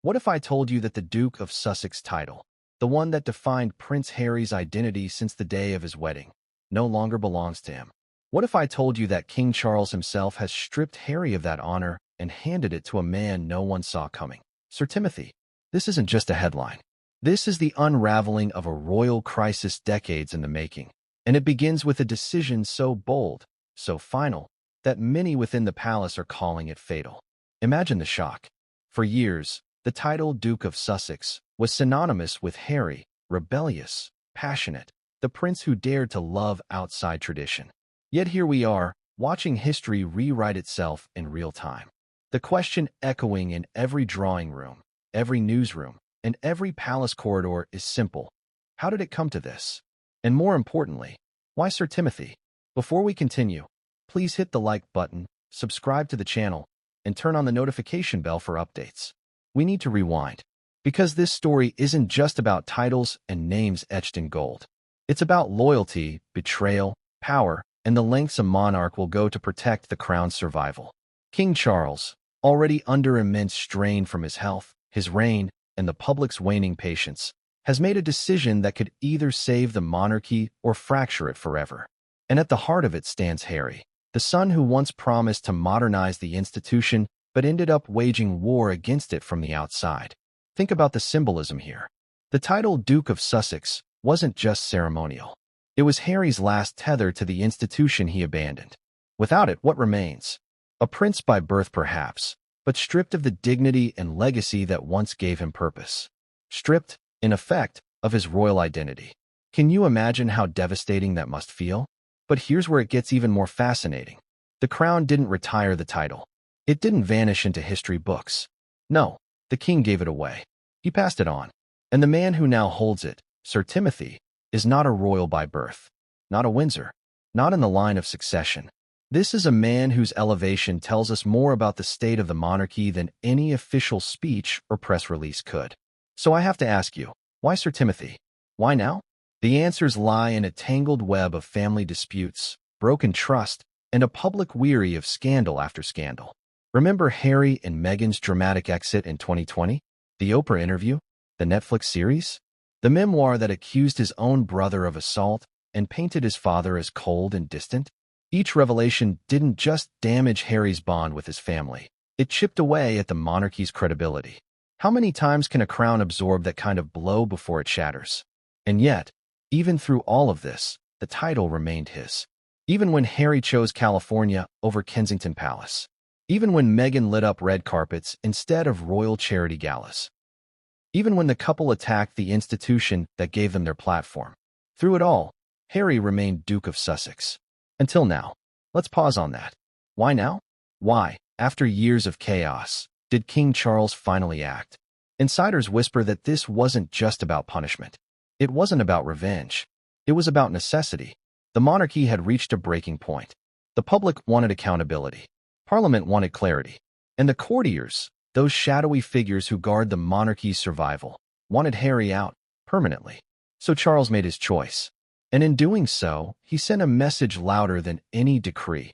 What if I told you that the Duke of Sussex title, the one that defined Prince Harry's identity since the day of his wedding, no longer belongs to him? What if I told you that King Charles himself has stripped Harry of that honor and handed it to a man no one saw coming? Sir Timothy, this isn't just a headline. This is the unraveling of a royal crisis decades in the making, and it begins with a decision so bold, so final, that many within the palace are calling it fatal. Imagine the shock. For years, the title Duke of Sussex was synonymous with Harry, rebellious, passionate, the prince who dared to love outside tradition. Yet here we are, watching history rewrite itself in real time. The question echoing in every drawing room, every newsroom, and every palace corridor is simple. How did it come to this? And more importantly, why Sir Timothy? Before we continue, please hit the like button, subscribe to the channel, and turn on the notification bell for updates. We need to rewind, because this story isn't just about titles and names etched in gold. It's about loyalty, betrayal, power, and the lengths a monarch will go to protect the crown's survival. King Charles, already under immense strain from his health, his reign, and the public's waning patience, has made a decision that could either save the monarchy or fracture it forever. And at the heart of it stands Harry, the son who once promised to modernize the institution but ended up waging war against it from the outside. Think about the symbolism here. The title Duke of Sussex wasn't just ceremonial. It was Harry's last tether to the institution he abandoned. Without it, what remains? A prince by birth perhaps, but stripped of the dignity and legacy that once gave him purpose. Stripped, in effect, of his royal identity. Can you imagine how devastating that must feel? But here's where it gets even more fascinating. The crown didn't retire the title. It didn't vanish into history books. No, the king gave it away. He passed it on. And the man who now holds it, Sir Timothy, is not a royal by birth, not a Windsor, not in the line of succession. This is a man whose elevation tells us more about the state of the monarchy than any official speech or press release could. So I have to ask you, why Sir Timothy? Why now? The answers lie in a tangled web of family disputes, broken trust, and a public weary of scandal after scandal. Remember Harry and Meghan's dramatic exit in 2020? The Oprah interview? The Netflix series? The memoir that accused his own brother of assault and painted his father as cold and distant? Each revelation didn't just damage Harry's bond with his family. It chipped away at the monarchy's credibility. How many times can a crown absorb that kind of blow before it shatters? And yet, even through all of this, the title remained his. Even when Harry chose California over Kensington Palace. Even when Meghan lit up red carpets instead of royal charity galas. Even when the couple attacked the institution that gave them their platform. Through it all, Harry remained Duke of Sussex. Until now. Let's pause on that. Why now? Why, after years of chaos, did King Charles finally act? Insiders whisper that this wasn't just about punishment. It wasn't about revenge. It was about necessity. The monarchy had reached a breaking point. The public wanted accountability. Parliament wanted clarity. And the courtiers, those shadowy figures who guard the monarchy's survival, wanted Harry out, permanently. So Charles made his choice. And in doing so, he sent a message louder than any decree.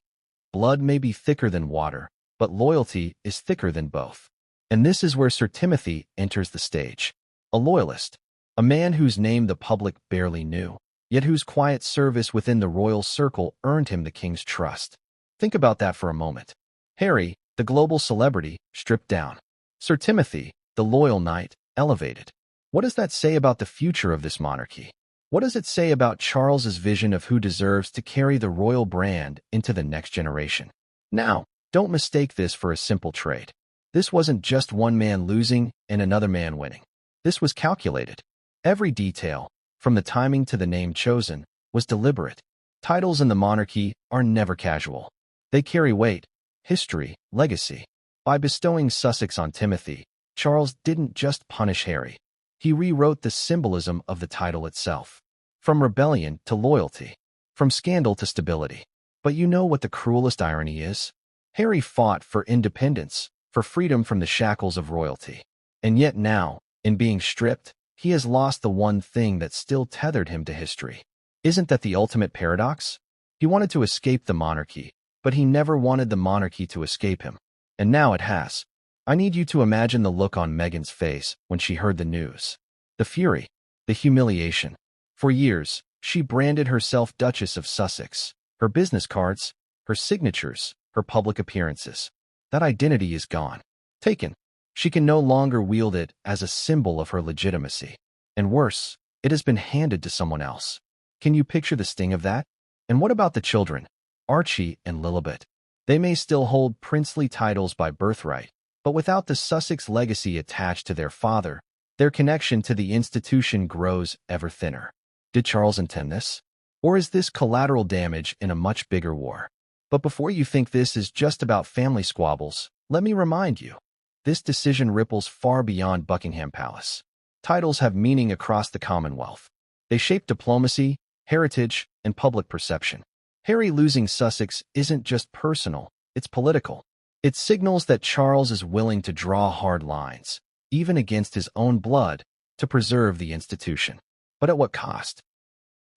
Blood may be thicker than water, but loyalty is thicker than both. And this is where Sir Timothy enters the stage. A loyalist. A man whose name the public barely knew, yet whose quiet service within the royal circle earned him the king's trust. Think about that for a moment. Harry, the global celebrity, stripped down. Sir Timothy, the loyal knight, elevated. What does that say about the future of this monarchy? What does it say about Charles's vision of who deserves to carry the royal brand into the next generation? Now, don't mistake this for a simple trade. This wasn't just one man losing and another man winning. This was calculated. Every detail, from the timing to the name chosen, was deliberate. Titles in the monarchy are never casual. They carry weight, history, legacy. By bestowing Sussex on Timothy, Charles didn't just punish Harry. He rewrote the symbolism of the title itself. From rebellion to loyalty. From scandal to stability. But you know what the cruelest irony is? Harry fought for independence, for freedom from the shackles of royalty. And yet now, in being stripped, he has lost the one thing that still tethered him to history. Isn't that the ultimate paradox? He wanted to escape the monarchy, but he never wanted the monarchy to escape him. And now it has. I need you to imagine the look on Meghan's face when she heard the news. The fury, the humiliation. For years, she branded herself Duchess of Sussex. Her business cards, her signatures, her public appearances. That identity is gone. Taken. She can no longer wield it as a symbol of her legitimacy. And worse, it has been handed to someone else. Can you picture the sting of that? And what about the children? Archie and Lilibet. They may still hold princely titles by birthright, but without the Sussex legacy attached to their father, their connection to the institution grows ever thinner. Did Charles intend this? Or is this collateral damage in a much bigger war? But before you think this is just about family squabbles, let me remind you, this decision ripples far beyond Buckingham Palace. Titles have meaning across the Commonwealth. They shape diplomacy, heritage, and public perception. Harry losing Sussex isn't just personal, it's political. It signals that Charles is willing to draw hard lines, even against his own blood, to preserve the institution. But at what cost?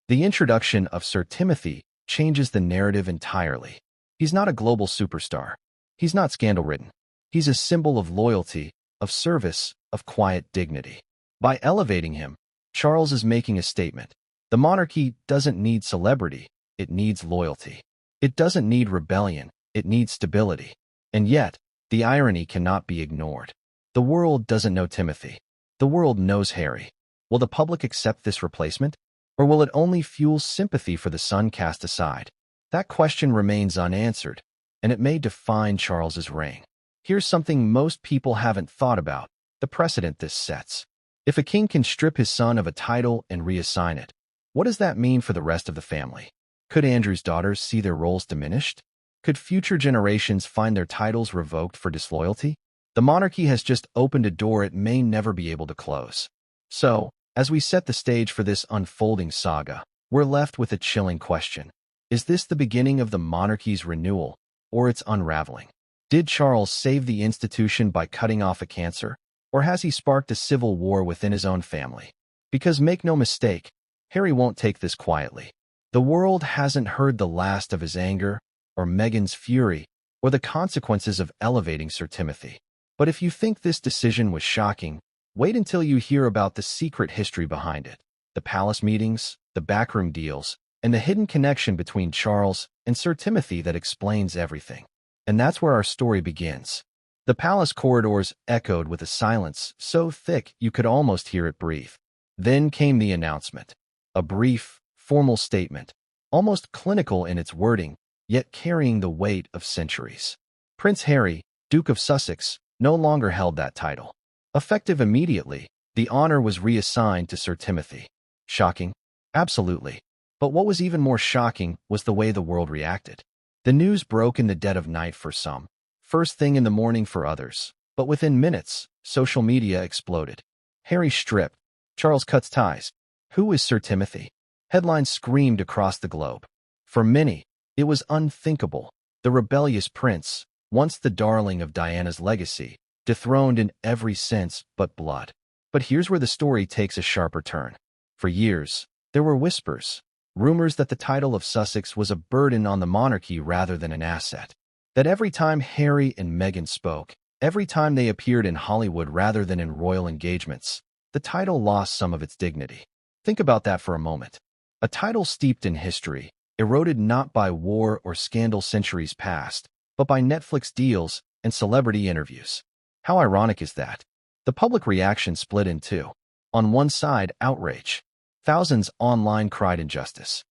The introduction of Sir Timothy changes the narrative entirely. He's not a global superstar. He's not scandal-ridden. He's a symbol of loyalty, of service, of quiet dignity. By elevating him, Charles is making a statement. The monarchy doesn't need celebrity, it needs loyalty. It doesn't need rebellion, it needs stability. And yet, the irony cannot be ignored. The world doesn't know Timothy. The world knows Harry. Will the public accept this replacement? Or will it only fuel sympathy for the son cast aside? That question remains unanswered, and it may define Charles's reign. Here's something most people haven't thought about, the precedent this sets. If a king can strip his son of a title and reassign it, what does that mean for the rest of the family? Could Andrew's daughters see their roles diminished? Could future generations find their titles revoked for disloyalty? The monarchy has just opened a door it may never be able to close. So, as we set the stage for this unfolding saga, we're left with a chilling question. Is this the beginning of the monarchy's renewal, or its unraveling? Did Charles save the institution by cutting off a cancer, or has he sparked a civil war within his own family? Because make no mistake, Harry won't take this quietly. The world hasn't heard the last of his anger, or Meghan's fury, or the consequences of elevating Sir Timothy. But if you think this decision was shocking, wait until you hear about the secret history behind it, the palace meetings, the backroom deals, and the hidden connection between Charles and Sir Timothy that explains everything. And that's where our story begins. The palace corridors echoed with a silence so thick you could almost hear it breathe. Then came the announcement. A brief, formal statement, almost clinical in its wording, yet carrying the weight of centuries. Prince Harry, Duke of Sussex, no longer held that title. Effective immediately, the honor was reassigned to Sir Timothy. Shocking? Absolutely. But what was even more shocking was the way the world reacted. The news broke in the dead of night for some, first thing in the morning for others. But within minutes, social media exploded. Harry stripped. Charles cuts ties. Who is Sir Timothy? Headlines screamed across the globe. For many, it was unthinkable. The rebellious prince, once the darling of Diana's legacy, dethroned in every sense but blood. But here's where the story takes a sharper turn. For years, there were whispers, rumors that the title of Sussex was a burden on the monarchy rather than an asset. That every time Harry and Meghan spoke, every time they appeared in Hollywood rather than in royal engagements, the title lost some of its dignity. Think about that for a moment. A title steeped in history, eroded not by war or scandal centuries past, but by Netflix deals and celebrity interviews. How ironic is that? The public reaction split in two. On one side, outrage. Thousands online cried injustice.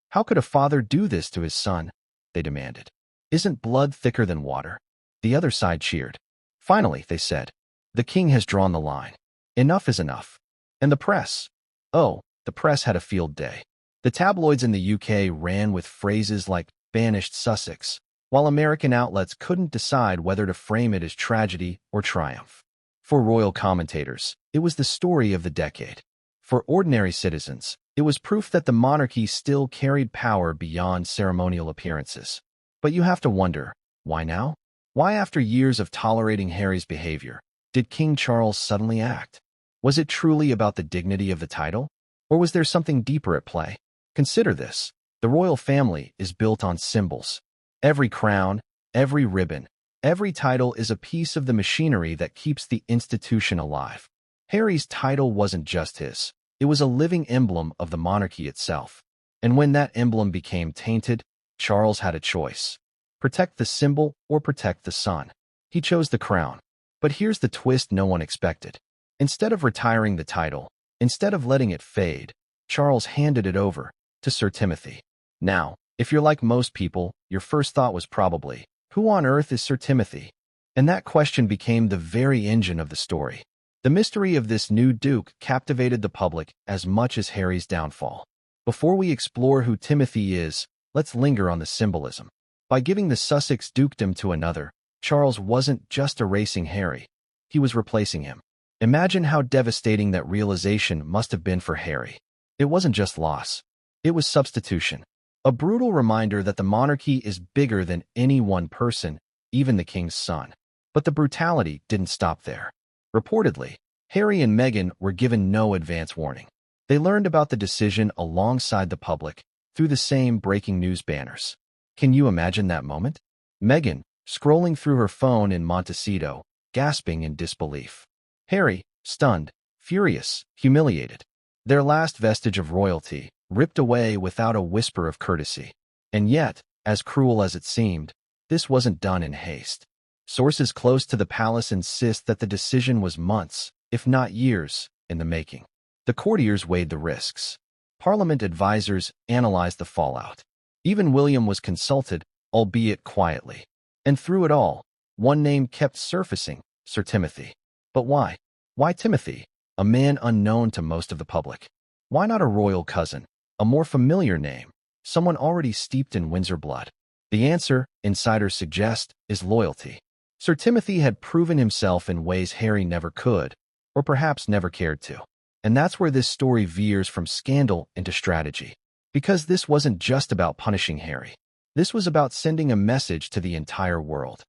How could a father do this to his son? They demanded. Isn't blood thicker than water? The other side cheered. Finally, they said, the king has drawn the line. Enough is enough. And the press? Oh, the press had a field day. The tabloids in the UK ran with phrases like banished Sussex, while American outlets couldn't decide whether to frame it as tragedy or triumph. For royal commentators, it was the story of the decade. For ordinary citizens, it was proof that the monarchy still carried power beyond ceremonial appearances. But you have to wonder, why now? Why, after years of tolerating Harry's behavior, did King Charles suddenly act? Was it truly about the dignity of the title? Or was there something deeper at play? Consider this. The royal family is built on symbols. Every crown, every ribbon, Every title is a piece of the machinery that keeps the institution alive. Harry's title wasn't just his. It was a living emblem of the monarchy itself. And when that emblem became tainted, Charles had a choice. Protect the symbol or protect the sun. He chose the crown. But here's the twist no one expected. Instead of retiring the title, instead of letting it fade, Charles handed it over to Sir Timothy. Now, if you're like most people, your first thought was probably, who on earth is Sir Timothy? And that question became the very engine of the story. The mystery of this new duke captivated the public as much as Harry's downfall. Before we explore who Timothy is, let's linger on the symbolism. By giving the Sussex dukedom to another, Charles wasn't just erasing Harry. He was replacing him. Imagine how devastating that realization must have been for Harry. It wasn't just loss. It was substitution. A brutal reminder that the monarchy is bigger than any one person, even the king's son. But the brutality didn't stop there. Reportedly, Harry and Meghan were given no advance warning. They learned about the decision alongside the public through the same breaking news banners. Can you imagine that moment? Meghan, scrolling through her phone in Montecito, gasping in disbelief. Harry, stunned, furious, humiliated. Their last vestige of royalty, ripped away without a whisper of courtesy. And yet, as cruel as it seemed, this wasn't done in haste. Sources close to the palace insist that the decision was months, if not years, in the making. The courtiers weighed the risks. Parliament advisors analyzed the fallout. Even William was consulted, albeit quietly. And through it all, one name kept surfacing, Sir Timothy. But why? Why Timothy, a man unknown to most of the public? Why not a royal cousin, a more familiar name, someone already steeped in Windsor blood? The answer, insiders suggest, is loyalty. Sir Timothy had proven himself in ways Harry never could, or perhaps never cared to. And that's where this story veers from scandal into strategy. Because this wasn't just about punishing Harry. This was about sending a message to the entire world.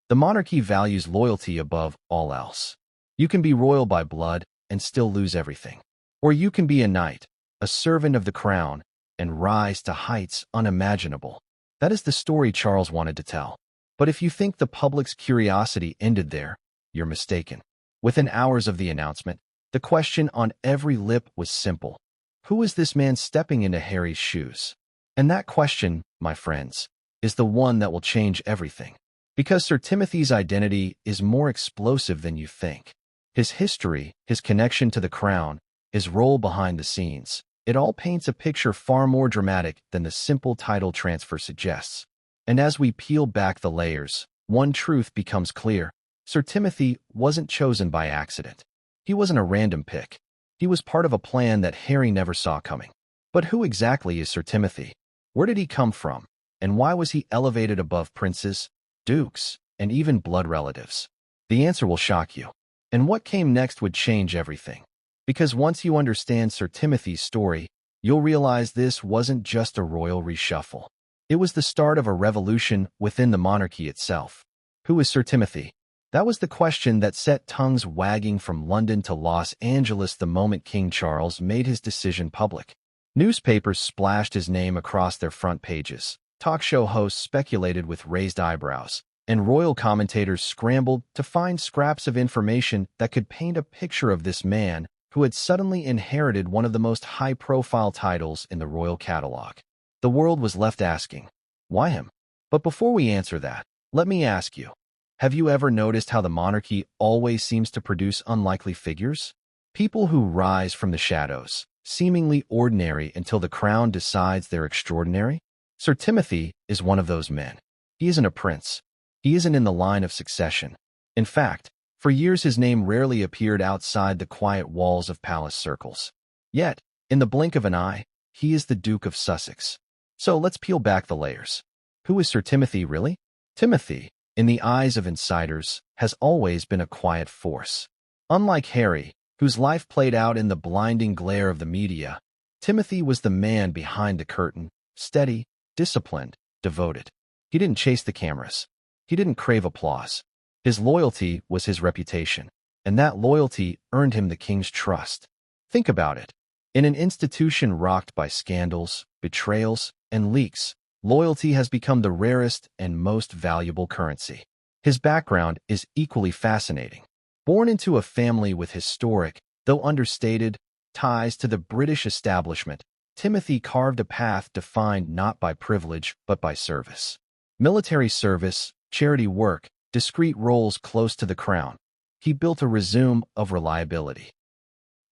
The monarchy values loyalty above all else. You can be royal by blood and still lose everything. Or you can be a knight, a servant of the crown, and rise to heights unimaginable. That is the story Charles wanted to tell. But if you think the public's curiosity ended there, you're mistaken. Within hours of the announcement, the question on every lip was simple. Who is this man stepping into Harry's shoes? And that question, my friends, is the one that will change everything. Because Sir Timothy's identity is more explosive than you think. His history, his connection to the crown, his role behind the scenes, it all paints a picture far more dramatic than the simple title transfer suggests. And as we peel back the layers, one truth becomes clear. Sir Timothy wasn't chosen by accident. He wasn't a random pick. He was part of a plan that Harry never saw coming. But who exactly is Sir Timothy? Where did he come from? And why was he elevated above princes, dukes, and even blood relatives? The answer will shock you. And what came next would change everything. Because once you understand Sir Timothy's story, you'll realize this wasn't just a royal reshuffle. It was the start of a revolution within the monarchy itself. Who is Sir Timothy? That was the question that set tongues wagging from London to Los Angeles the moment King Charles made his decision public. Newspapers splashed his name across their front pages. Talk show hosts speculated with raised eyebrows, and royal commentators scrambled to find scraps of information that could paint a picture of this man who had suddenly inherited one of the most high-profile titles in the royal catalog. The world was left asking, why him? But before we answer that, let me ask you, have you ever noticed how the monarchy always seems to produce unlikely figures? People who rise from the shadows, seemingly ordinary until the crown decides they're extraordinary? Sir Timothy is one of those men. He isn't a prince. He isn't in the line of succession. In fact, for years his name rarely appeared outside the quiet walls of palace circles. Yet, in the blink of an eye, he is the Duke of Sussex. So let's peel back the layers. Who is Sir Timothy really? Timothy, in the eyes of insiders, has always been a quiet force. Unlike Harry, whose life played out in the blinding glare of the media, Timothy was the man behind the curtain, steady, disciplined, devoted. He didn't chase the cameras. He didn't crave applause. His loyalty was his reputation, and that loyalty earned him the king's trust. Think about it. In an institution rocked by scandals, betrayals, and leaks, loyalty has become the rarest and most valuable currency. His background is equally fascinating. Born into a family with historic, though understated, ties to the British establishment, Timothy carved a path defined not by privilege but by service. Military service, charity work, discreet roles close to the crown. He built a resume of reliability.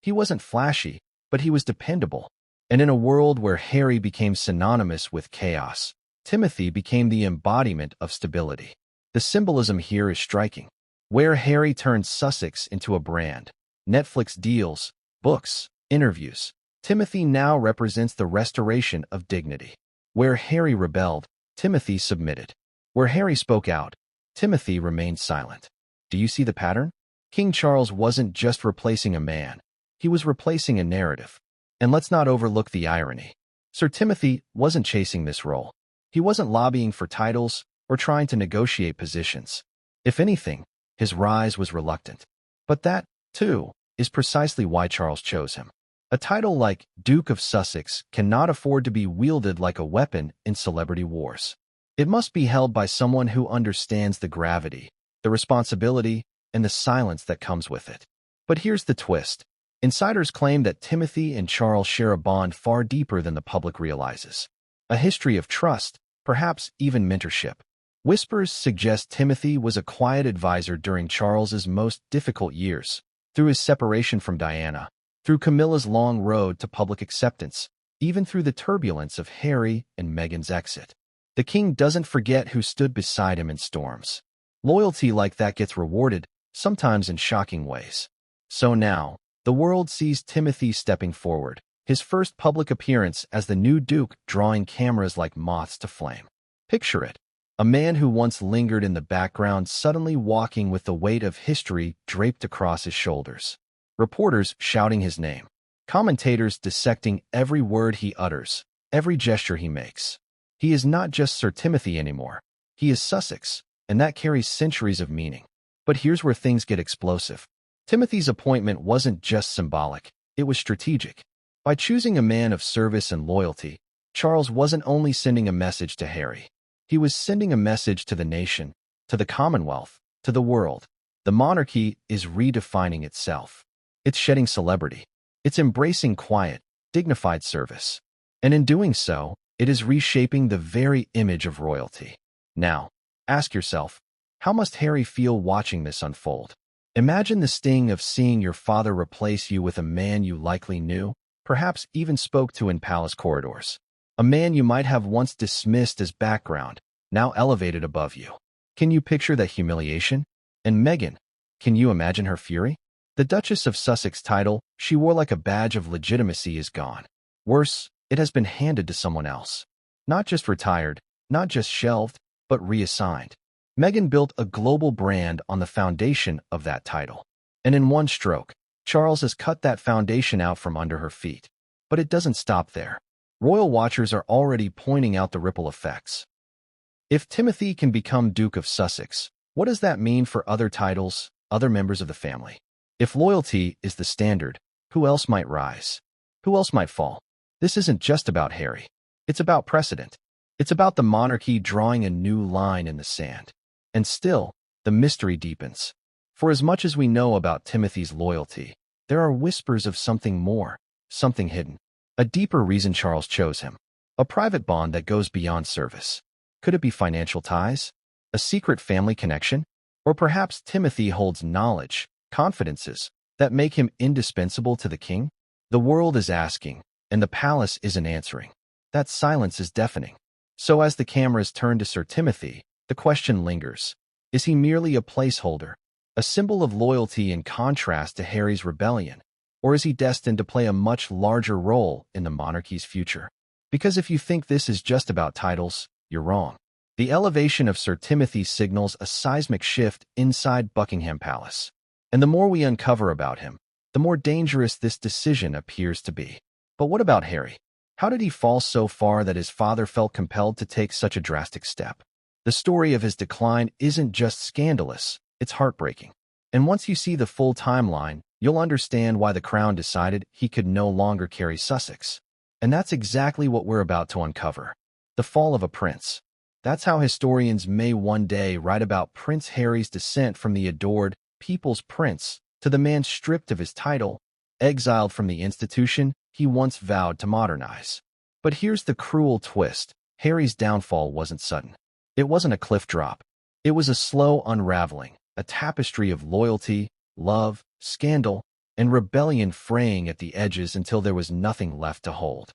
He wasn't flashy, but he was dependable. And in a world where Harry became synonymous with chaos, Timothy became the embodiment of stability. The symbolism here is striking. Where Harry turned Sussex into a brand, Netflix deals, books, interviews, Timothy now represents the restoration of dignity. Where Harry rebelled, Timothy submitted. Where Harry spoke out, Timothy remained silent. Do you see the pattern? King Charles wasn't just replacing a man. He was replacing a narrative. And let's not overlook the irony. Sir Timothy wasn't chasing this role. He wasn't lobbying for titles or trying to negotiate positions. If anything, his rise was reluctant. But that, too, is precisely why Charles chose him. A title like Duke of Sussex cannot afford to be wielded like a weapon in celebrity wars. It must be held by someone who understands the gravity, the responsibility, and the silence that comes with it. But here's the twist. Insiders claim that Timothy and Charles share a bond far deeper than the public realizes. A history of trust, perhaps even mentorship. Whispers suggest Timothy was a quiet advisor during Charles's most difficult years, through his separation from Diana, through Camilla's long road to public acceptance, even through the turbulence of Harry and Meghan's exit. The king doesn't forget who stood beside him in storms. Loyalty like that gets rewarded, sometimes in shocking ways. So now, the world sees Timothy stepping forward, his first public appearance as the new Duke drawing cameras like moths to flame. Picture it. A man who once lingered in the background suddenly walking with the weight of history draped across his shoulders. Reporters shouting his name. Commentators dissecting every word he utters, every gesture he makes. He is not just Sir Timothy anymore. He is Sussex, and that carries centuries of meaning. But here's where things get explosive. Timothy's appointment wasn't just symbolic, it was strategic. By choosing a man of service and loyalty, Charles wasn't only sending a message to Harry. He was sending a message to the nation, to the Commonwealth, to the world. The monarchy is redefining itself. It's shedding celebrity. It's embracing quiet, dignified service. And in doing so, it is reshaping the very image of royalty. Now, ask yourself, how must Harry feel watching this unfold? Imagine the sting of seeing your father replace you with a man you likely knew, perhaps even spoke to in palace corridors. A man you might have once dismissed as background, now elevated above you. Can you picture that humiliation? And Meghan, can you imagine her fury? The Duchess of Sussex title she wore like a badge of legitimacy is gone. Worse, it has been handed to someone else. Not just retired, not just shelved, but reassigned. Meghan built a global brand on the foundation of that title. And in one stroke, Charles has cut that foundation out from under her feet. But it doesn't stop there. Royal watchers are already pointing out the ripple effects. If Timothy can become Duke of Sussex, what does that mean for other titles, other members of the family? If loyalty is the standard, who else might rise? Who else might fall? This isn't just about Harry. It's about precedent. It's about the monarchy drawing a new line in the sand. And still, the mystery deepens. For as much as we know about Timothy's loyalty, there are whispers of something more, something hidden. A deeper reason Charles chose him. A private bond that goes beyond service. Could it be financial ties? A secret family connection? Or perhaps Timothy holds knowledge, confidences, that make him indispensable to the king? The world is asking, and the palace isn't answering. That silence is deafening. So as the cameras turn to Sir Timothy, the question lingers. Is he merely a placeholder, a symbol of loyalty in contrast to Harry's rebellion? Or is he destined to play a much larger role in the monarchy's future? Because if you think this is just about titles, you're wrong. The elevation of Sir Timothy signals a seismic shift inside Buckingham Palace. And the more we uncover about him, the more dangerous this decision appears to be. But what about Harry? How did he fall so far that his father felt compelled to take such a drastic step? The story of his decline isn't just scandalous, it's heartbreaking. And once you see the full timeline, you'll understand why the crown decided he could no longer carry Sussex. And that's exactly what we're about to uncover. The fall of a prince. That's how historians may one day write about Prince Harry's descent from the adored people's prince to the man stripped of his title, exiled from the institution he once vowed to modernize. But here's the cruel twist. Harry's downfall wasn't sudden. It wasn't a cliff drop. It was a slow unraveling, a tapestry of loyalty, love, scandal, and rebellion fraying at the edges until there was nothing left to hold.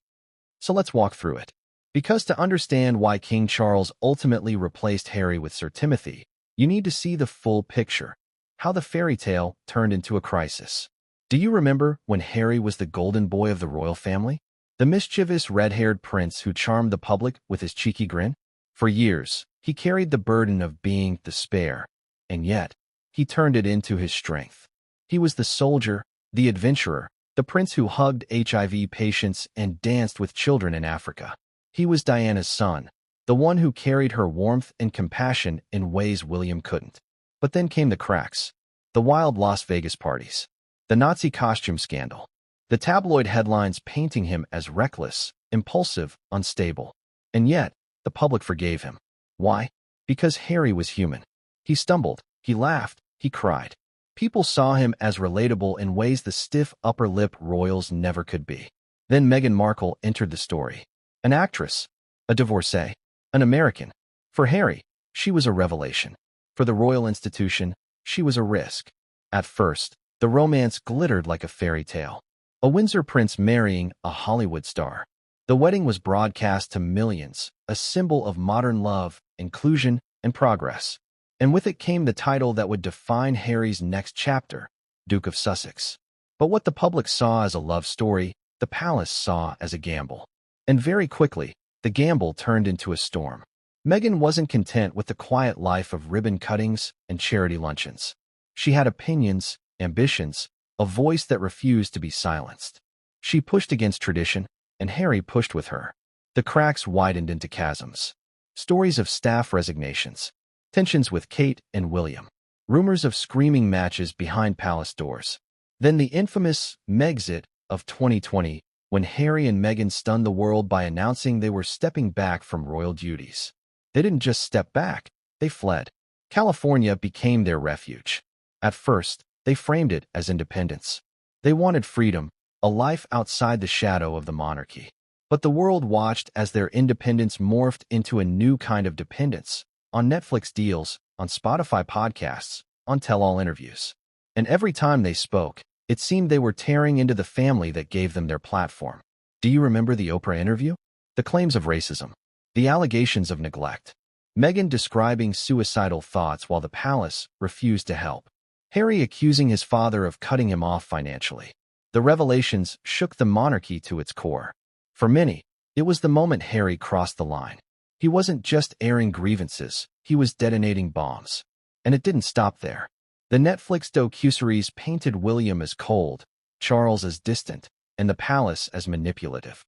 So let's walk through it. Because to understand why King Charles ultimately replaced Harry with Sir Timothy, you need to see the full picture, how the fairy tale turned into a crisis. Do you remember when Harry was the golden boy of the royal family? The mischievous red-haired prince who charmed the public with his cheeky grin? For years, he carried the burden of being the spare, and yet, he turned it into his strength. He was the soldier, the adventurer, the prince who hugged HIV patients and danced with children in Africa. He was Diana's son, the one who carried her warmth and compassion in ways William couldn't. But then came the cracks. The wild Las Vegas parties. The Nazi costume scandal. The tabloid headlines painting him as reckless, impulsive, unstable. And yet, the public forgave him. Why? Because Harry was human. He stumbled, he laughed, he cried. People saw him as relatable in ways the stiff upper lip royals never could be. Then Meghan Markle entered the story. An actress, a divorcee, an American. For Harry, she was a revelation. For the royal institution, she was a risk. At first, the romance glittered like a fairy tale. A Windsor prince marrying a Hollywood star. The wedding was broadcast to millions, a symbol of modern love, inclusion, and progress. And with it came the title that would define Harry's next chapter, Duke of Sussex. But what the public saw as a love story, the palace saw as a gamble. And very quickly, the gamble turned into a storm. Meghan wasn't content with the quiet life of ribbon cuttings and charity luncheons. She had opinions, ambitions, a voice that refused to be silenced. She pushed against tradition, and Harry pushed with her. The cracks widened into chasms. Stories of staff resignations, tensions with Kate and William, rumors of screaming matches behind palace doors. Then the infamous Megxit of 2020, when Harry and Meghan stunned the world by announcing they were stepping back from royal duties. They didn't just step back, they fled. California became their refuge. At first, they framed it as independence. They wanted freedom, a life outside the shadow of the monarchy. But the world watched as their independence morphed into a new kind of dependence, on Netflix deals, on Spotify podcasts, on tell-all interviews. And every time they spoke, it seemed they were tearing into the family that gave them their platform. Do you remember the Oprah interview? The claims of racism. The allegations of neglect. Meghan describing suicidal thoughts while the palace refused to help. Harry accusing his father of cutting him off financially. The revelations shook the monarchy to its core. For many, it was the moment Harry crossed the line. He wasn't just airing grievances, he was detonating bombs. And it didn't stop there. The Netflix docuseries painted William as cold, Charles as distant, and the palace as manipulative.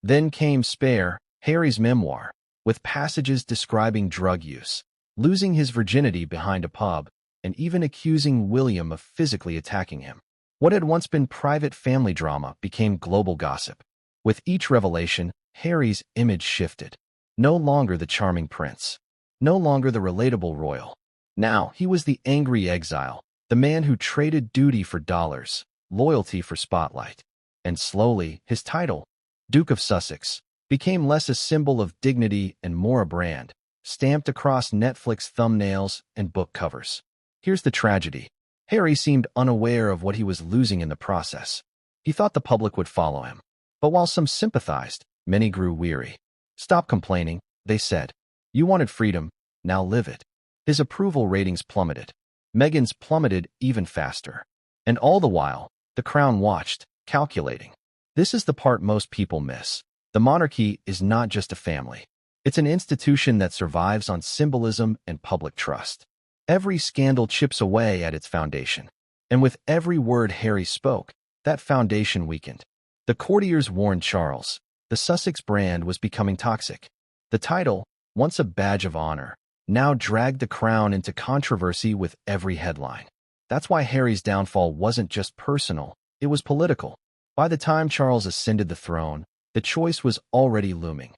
Then came Spare, Harry's memoir, with passages describing drug use, losing his virginity behind a pub, and even accusing William of physically attacking him. What had once been private family drama became global gossip. With each revelation, Harry's image shifted. No longer the charming prince. No longer the relatable royal. Now he was the angry exile, the man who traded duty for dollars, loyalty for spotlight. And slowly, his title, Duke of Sussex, became less a symbol of dignity and more a brand, stamped across Netflix thumbnails and book covers. Here's the tragedy. Harry seemed unaware of what he was losing in the process. He thought the public would follow him. But while some sympathized, many grew weary. Stop complaining, they said. You wanted freedom, now live it. His approval ratings plummeted. Meghan's plummeted even faster. And all the while, the crown watched, calculating. This is the part most people miss. The monarchy is not just a family. It's an institution that survives on symbolism and public trust. Every scandal chips away at its foundation. And with every word Harry spoke, that foundation weakened. The courtiers warned Charles. The Sussex brand was becoming toxic. The title, once a badge of honor, now dragged the crown into controversy with every headline. That's why Harry's downfall wasn't just personal, it was political. By the time Charles ascended the throne, the choice was already looming.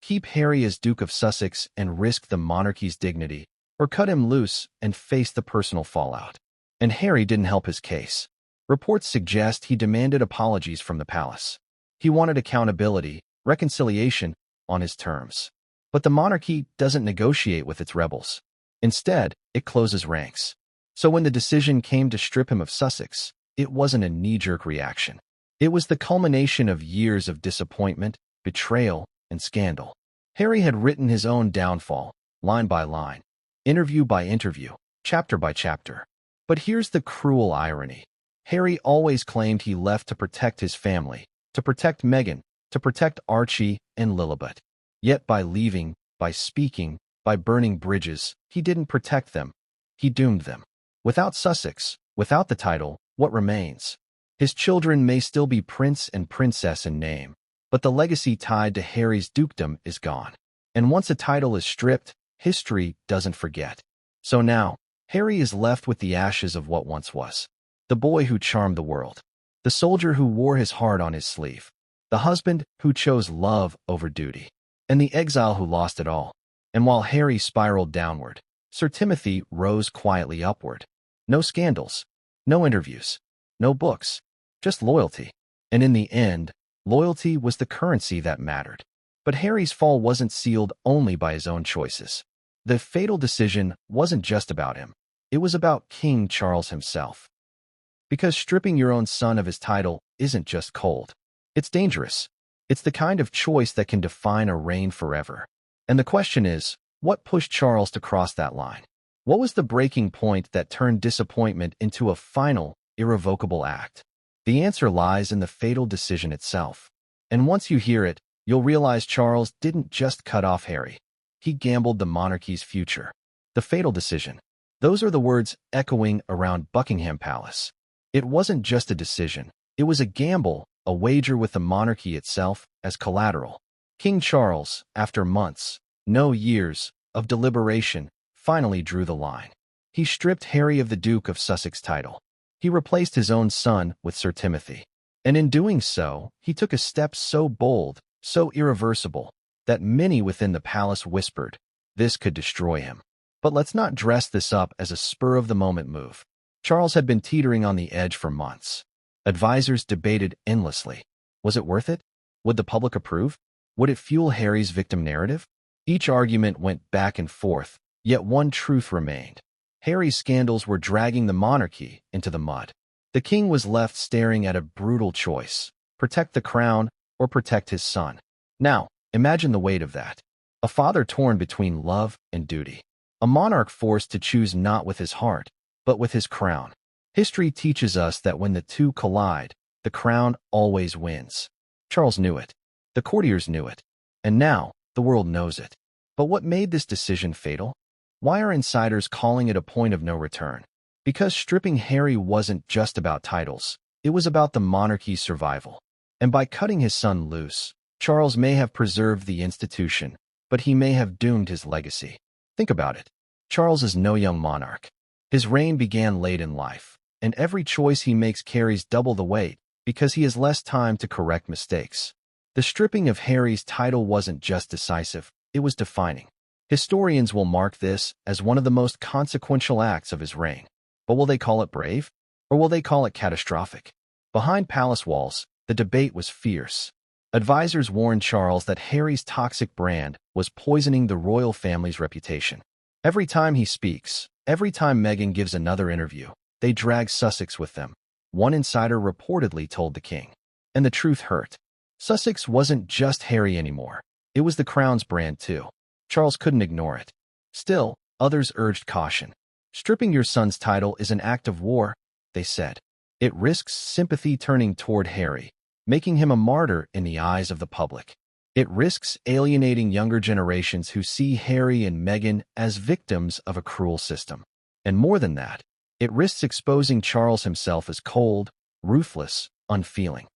Keep Harry as Duke of Sussex and risk the monarchy's dignity, or cut him loose and face the personal fallout. And Harry didn't help his case. Reports suggest he demanded apologies from the palace. He wanted accountability, reconciliation, on his terms. But the monarchy doesn't negotiate with its rebels. Instead, it closes ranks. So when the decision came to strip him of Sussex, it wasn't a knee-jerk reaction. It was the culmination of years of disappointment, betrayal, and scandal. Harry had written his own downfall, line by line, interview by interview, chapter by chapter. But here's the cruel irony. Harry always claimed he left to protect his family, to protect Meghan, to protect Archie and Lilibet. Yet by leaving, by speaking, by burning bridges, he didn't protect them. He doomed them. Without Sussex, without the title, what remains? His children may still be prince and princess in name, but the legacy tied to Harry's dukedom is gone. And once a title is stripped, history doesn't forget. So now, Harry is left with the ashes of what once was. The boy who charmed the world. The soldier who wore his heart on his sleeve. The husband who chose love over duty. And the exile who lost it all. And while Harry spiraled downward, Sir Timothy rose quietly upward. No scandals, no interviews, no books, just loyalty. And in the end, loyalty was the currency that mattered. But Harry's fall wasn't sealed only by his own choices. The fatal decision wasn't just about him. It was about King Charles himself. Because stripping your own son of his title isn't just cold. It's dangerous. It's the kind of choice that can define a reign forever. And the question is, what pushed Charles to cross that line? What was the breaking point that turned disappointment into a final, irrevocable act? The answer lies in the fatal decision itself. And once you hear it, you'll realize Charles didn't just cut off Harry. He gambled the monarchy's future. The fatal decision. Those are the words echoing around Buckingham Palace. It wasn't just a decision. It was a gamble, a wager with the monarchy itself as collateral. King Charles, after months, no years, of deliberation, finally drew the line. He stripped Harry of the Duke of Sussex title. He replaced his own son with Sir Timothy. And in doing so, he took a step so bold, so irreversible, that many within the palace whispered, this could destroy him. But let's not dress this up as a spur-of-the-moment move. Charles had been teetering on the edge for months. Advisors debated endlessly. Was it worth it? Would the public approve? Would it fuel Harry's victim narrative? Each argument went back and forth, yet one truth remained. Harry's scandals were dragging the monarchy into the mud. The king was left staring at a brutal choice: protect the crown or protect his son. Now, imagine the weight of that. A father torn between love and duty. A monarch forced to choose not with his heart, but with his crown. History teaches us that when the two collide, the crown always wins. Charles knew it. The courtiers knew it. And now, the world knows it. But what made this decision fatal? Why are insiders calling it a point of no return? Because stripping Harry wasn't just about titles. It was about the monarchy's survival. And by cutting his son loose, Charles may have preserved the institution, but he may have doomed his legacy. Think about it. Charles is no young monarch. His reign began late in life, and every choice he makes carries double the weight because he has less time to correct mistakes. The stripping of Harry's title wasn't just decisive, it was defining. Historians will mark this as one of the most consequential acts of his reign. But will they call it brave? Or will they call it catastrophic? Behind palace walls, the debate was fierce. Advisors warned Charles that Harry's toxic brand was poisoning the royal family's reputation. Every time he speaks, every time Meghan gives another interview, they drag Sussex with them. One insider reportedly told the king. And the truth hurt. Sussex wasn't just Harry anymore. It was the crown's brand too. Charles couldn't ignore it. Still, others urged caution. Stripping your son's title is an act of war, they said. It risks sympathy turning toward Harry, making him a martyr in the eyes of the public. It risks alienating younger generations who see Harry and Meghan as victims of a cruel system. And more than that, it risks exposing Charles himself as cold, ruthless, unfeeling.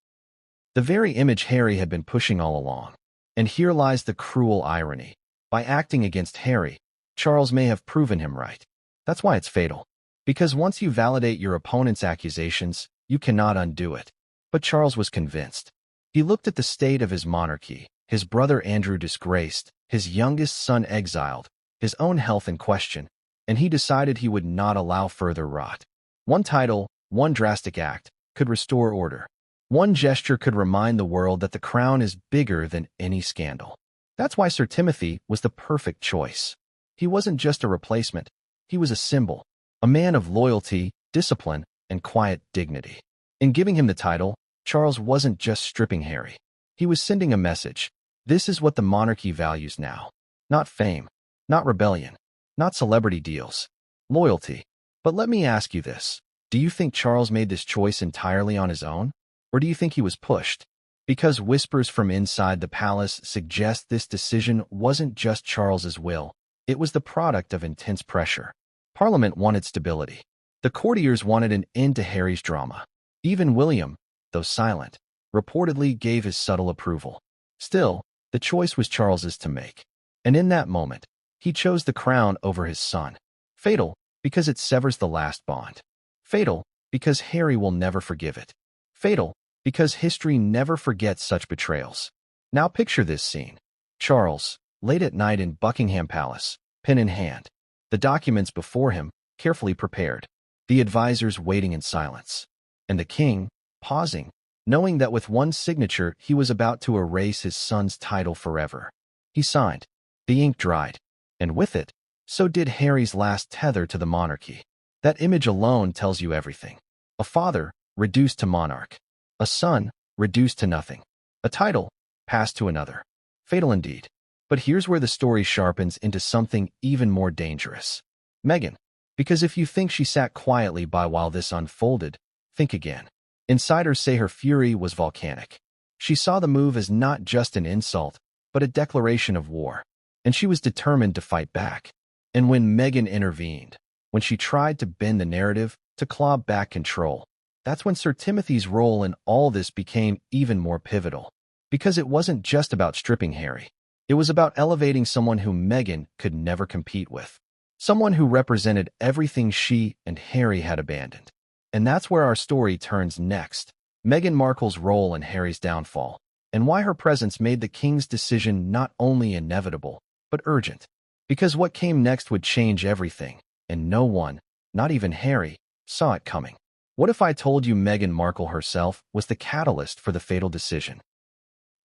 The very image Harry had been pushing all along. And here lies the cruel irony. By acting against Harry, Charles may have proven him right. That's why it's fatal. Because once you validate your opponent's accusations, you cannot undo it. But Charles was convinced. He looked at the state of his monarchy, his brother Andrew disgraced, his youngest son exiled, his own health in question, and he decided he would not allow further rot. One title, one drastic act, could restore order. One gesture could remind the world that the crown is bigger than any scandal. That's why Sir Timothy was the perfect choice. He wasn't just a replacement, he was a symbol, a man of loyalty, discipline, and quiet dignity. In giving him the title, Charles wasn't just stripping Harry. He was sending a message. This is what the monarchy values now. Not fame, not rebellion, not celebrity deals. Loyalty. But let me ask you this. Do you think Charles made this choice entirely on his own? Or do you think he was pushed? Because whispers from inside the palace suggest this decision wasn't just Charles's will. It was the product of intense pressure. Parliament wanted stability. The courtiers wanted an end to Harry's drama. Even William, though silent, reportedly gave his subtle approval. Still, the choice was Charles's to make. And in that moment, he chose the crown over his son. Fatal, because it severs the last bond. Fatal, because Harry will never forgive it. Fatal, because history never forgets such betrayals. Now picture this scene. Charles, late at night in Buckingham Palace, pen in hand. The documents before him, carefully prepared. The advisors waiting in silence. And the king, pausing, knowing that with one signature he was about to erase his son's title forever. He signed. The ink dried. And with it, so did Harry's last tether to the monarchy. That image alone tells you everything. A father, reduced to monarch. A son, reduced to nothing. A title, passed to another. Fatal indeed. But here's where the story sharpens into something even more dangerous. Meghan. Because if you think she sat quietly by while this unfolded, think again. Insiders say her fury was volcanic. She saw the move as not just an insult, but a declaration of war. And she was determined to fight back. And when Meghan intervened, when she tried to bend the narrative, to claw back control, that's when Sir Timothy's role in all this became even more pivotal. Because it wasn't just about stripping Harry. It was about elevating someone who Meghan could never compete with. Someone who represented everything she and Harry had abandoned. And that's where our story turns next. Meghan Markle's role in Harry's downfall, and why her presence made the king's decision not only inevitable, but urgent. Because what came next would change everything, and no one, not even Harry, saw it coming. What if I told you Meghan Markle herself was the catalyst for the fatal decision?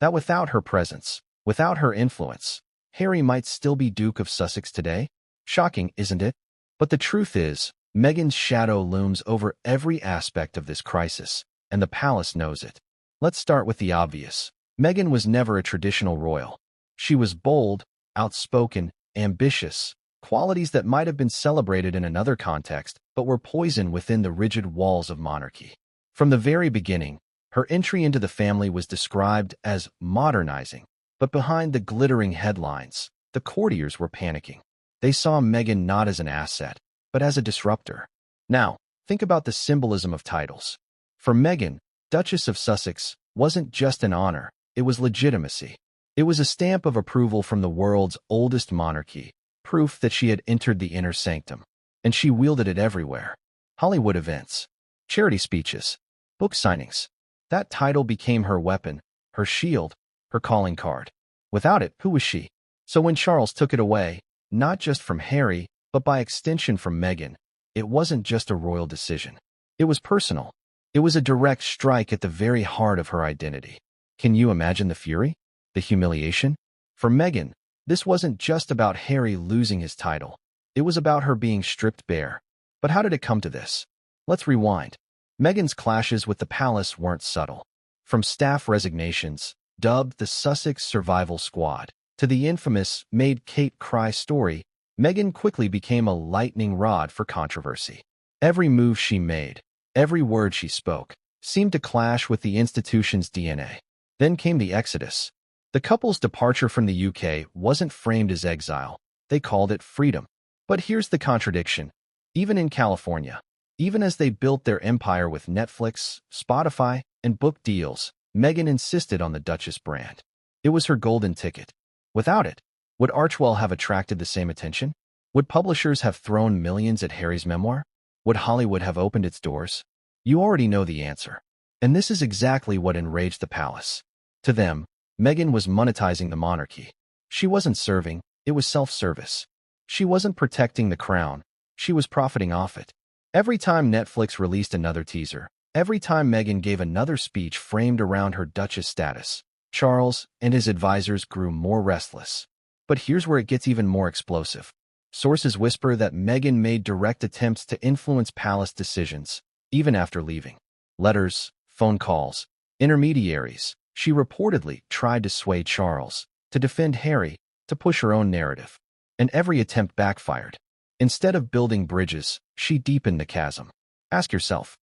That without her presence, without her influence, Harry might still be Duke of Sussex today? Shocking, isn't it? But the truth is, Meghan's shadow looms over every aspect of this crisis, and the palace knows it. Let's start with the obvious. Meghan was never a traditional royal. She was bold, outspoken, ambitious, qualities that might have been celebrated in another context, but were poisoned within the rigid walls of monarchy. From the very beginning, her entry into the family was described as modernizing, but behind the glittering headlines, the courtiers were panicking. They saw Meghan not as an asset, but as a disruptor. Now, think about the symbolism of titles. For Meghan, Duchess of Sussex wasn't just an honor, it was legitimacy. It was a stamp of approval from the world's oldest monarchy, proof that she had entered the inner sanctum. And she wielded it everywhere. Hollywood events, charity speeches, book signings. That title became her weapon, her shield, her calling card. Without it, who was she? So when Charles took it away, not just from Harry, but by extension from Meghan, it wasn't just a royal decision. It was personal. It was a direct strike at the very heart of her identity. Can you imagine the fury? The humiliation? For Meghan, this wasn't just about Harry losing his title. It was about her being stripped bare. But how did it come to this? Let's rewind. Meghan's clashes with the palace weren't subtle. From staff resignations, dubbed the Sussex Survival Squad, to the infamous Made Kate Cry story, Meghan quickly became a lightning rod for controversy. Every move she made, every word she spoke, seemed to clash with the institution's DNA. Then came the exodus. The couple's departure from the UK wasn't framed as exile. They called it freedom. But here's the contradiction. Even in California, even as they built their empire with Netflix, Spotify, and book deals, Meghan insisted on the Duchess brand. It was her golden ticket. Without it, would Archewell have attracted the same attention? Would publishers have thrown millions at Harry's memoir? Would Hollywood have opened its doors? You already know the answer. And this is exactly what enraged the palace. To them, Meghan was monetizing the monarchy. She wasn't serving, it was self-service. She wasn't protecting the crown, she was profiting off it. Every time Netflix released another teaser, every time Meghan gave another speech framed around her Duchess status, Charles and his advisors grew more restless. But here's where it gets even more explosive. Sources whisper that Meghan made direct attempts to influence palace decisions, even after leaving. Letters, phone calls, intermediaries. She reportedly tried to sway Charles, to defend Harry, to push her own narrative. And every attempt backfired. Instead of building bridges, she deepened the chasm. Ask yourself,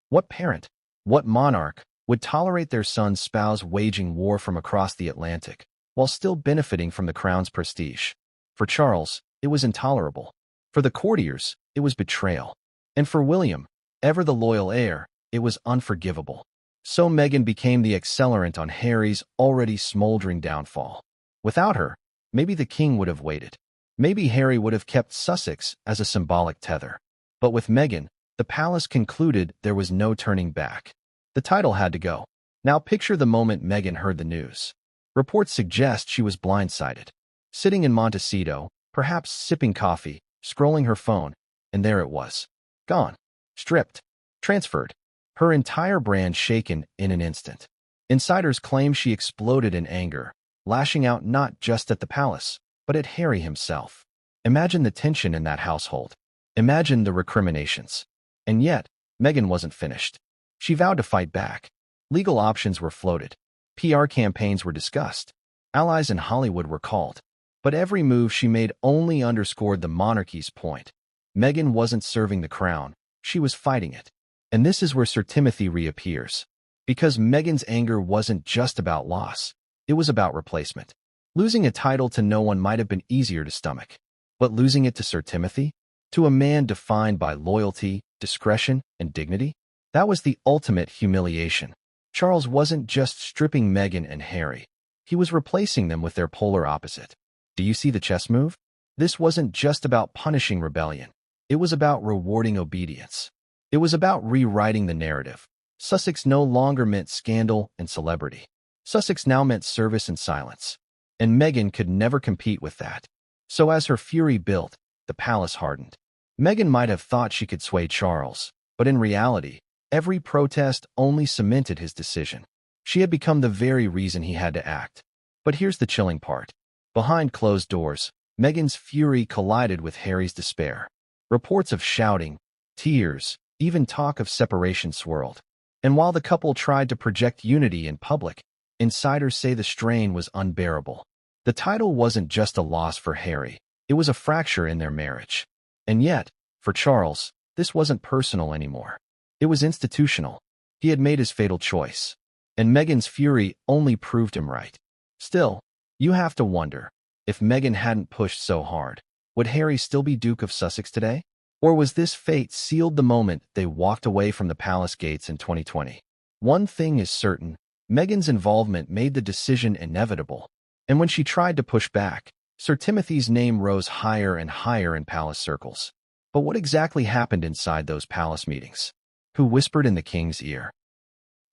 what parent, what monarch would tolerate their son's spouse waging war from across the Atlantic, while still benefiting from the crown's prestige? For Charles, it was intolerable. For the courtiers, it was betrayal. And for William, ever the loyal heir, it was unforgivable. So Meghan became the accelerant on Harry's already smoldering downfall. Without her, maybe the king would have waited. Maybe Harry would have kept Sussex as a symbolic tether. But with Meghan, the palace concluded there was no turning back. The title had to go. Now picture the moment Meghan heard the news. Reports suggest she was blindsided. Sitting in Montecito, perhaps sipping coffee, scrolling her phone, and there it was. Gone. Stripped. Transferred. Her entire brand shaken in an instant. Insiders claim she exploded in anger, lashing out not just at the palace, but at Harry himself. Imagine the tension in that household. Imagine the recriminations. And yet, Meghan wasn't finished. She vowed to fight back. Legal options were floated. PR campaigns were discussed. Allies in Hollywood were called. But every move she made only underscored the monarchy's point. Meghan wasn't serving the crown, she was fighting it. And this is where Sir Timothy reappears. Because Meghan's anger wasn't just about loss, it was about replacement. Losing a title to no one might have been easier to stomach. But losing it to Sir Timothy? To a man defined by loyalty, discretion, and dignity? That was the ultimate humiliation. Charles wasn't just stripping Meghan and Harry. He was replacing them with their polar opposite. Do you see the chess move? This wasn't just about punishing rebellion. It was about rewarding obedience. It was about rewriting the narrative. Sussex no longer meant scandal and celebrity. Sussex now meant service and silence. And Meghan could never compete with that. So as her fury built, the palace hardened. Meghan might have thought she could sway Charles, but in reality, every protest only cemented his decision. She had become the very reason he had to act. But here's the chilling part. Behind closed doors, Meghan's fury collided with Harry's despair. Reports of shouting, tears, even talk of separation swirled. And while the couple tried to project unity in public, insiders say the strain was unbearable. The title wasn't just a loss for Harry, it was a fracture in their marriage. And yet, for Charles, this wasn't personal anymore. It was institutional. He had made his fatal choice. And Meghan's fury only proved him right. Still, you have to wonder, if Meghan hadn't pushed so hard, would Harry still be Duke of Sussex today? Or was this fate sealed the moment they walked away from the palace gates in 2020? One thing is certain, Meghan's involvement made the decision inevitable. And when she tried to push back, Sir Timothy's name rose higher and higher in palace circles. But what exactly happened inside those palace meetings? Who whispered in the king's ear?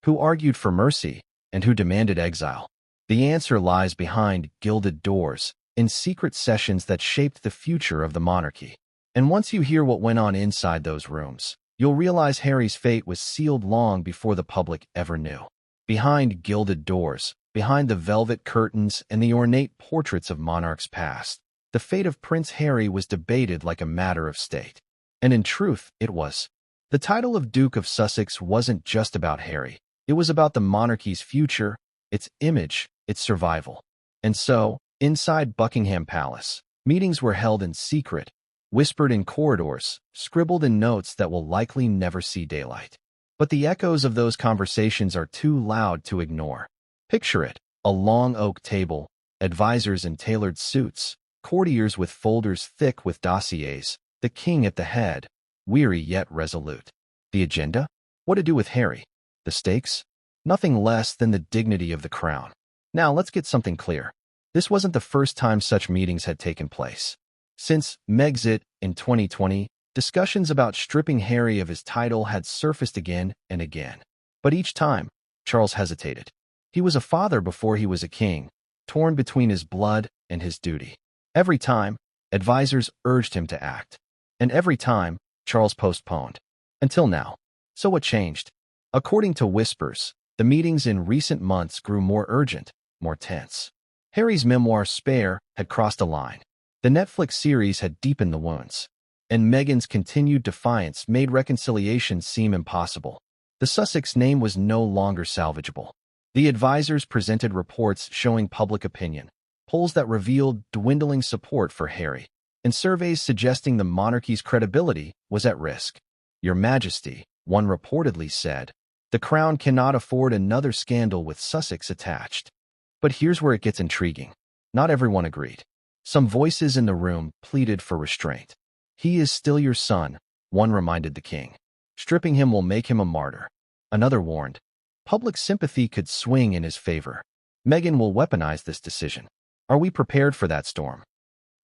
Who argued for mercy, and who demanded exile? The answer lies behind gilded doors, in secret sessions that shaped the future of the monarchy. And once you hear what went on inside those rooms, you'll realize Harry's fate was sealed long before the public ever knew. Behind gilded doors, behind the velvet curtains and the ornate portraits of monarchs past, the fate of Prince Harry was debated like a matter of state. And in truth, it was. The title of Duke of Sussex wasn't just about Harry. It was about the monarchy's future, its image, its survival. And so, inside Buckingham Palace, meetings were held in secret, whispered in corridors, scribbled in notes that will likely never see daylight. But the echoes of those conversations are too loud to ignore. Picture it, a long oak table, advisors in tailored suits, courtiers with folders thick with dossiers, the king at the head, weary yet resolute. The agenda? What to do with Harry? The stakes? Nothing less than the dignity of the crown. Now let's get something clear. This wasn't the first time such meetings had taken place. Since Megxit in 2020, discussions about stripping Harry of his title had surfaced again and again. But each time, Charles hesitated. He was a father before he was a king, torn between his blood and his duty. Every time, advisors urged him to act. And every time, Charles postponed. Until now. So what changed? According to whispers, the meetings in recent months grew more urgent, more tense. Harry's memoir, Spare, had crossed a line. The Netflix series had deepened the wounds. And Meghan's continued defiance made reconciliation seem impossible. The Sussex name was no longer salvageable. The advisors presented reports showing public opinion, polls that revealed dwindling support for Harry, and surveys suggesting the monarchy's credibility was at risk. "Your Majesty," one reportedly said, "the crown cannot afford another scandal with Sussex attached." But here's where it gets intriguing. Not everyone agreed. Some voices in the room pleaded for restraint. "He is still your son," one reminded the king. "Stripping him will make him a martyr." Another warned, public sympathy could swing in his favor. Meghan will weaponize this decision. Are we prepared for that storm?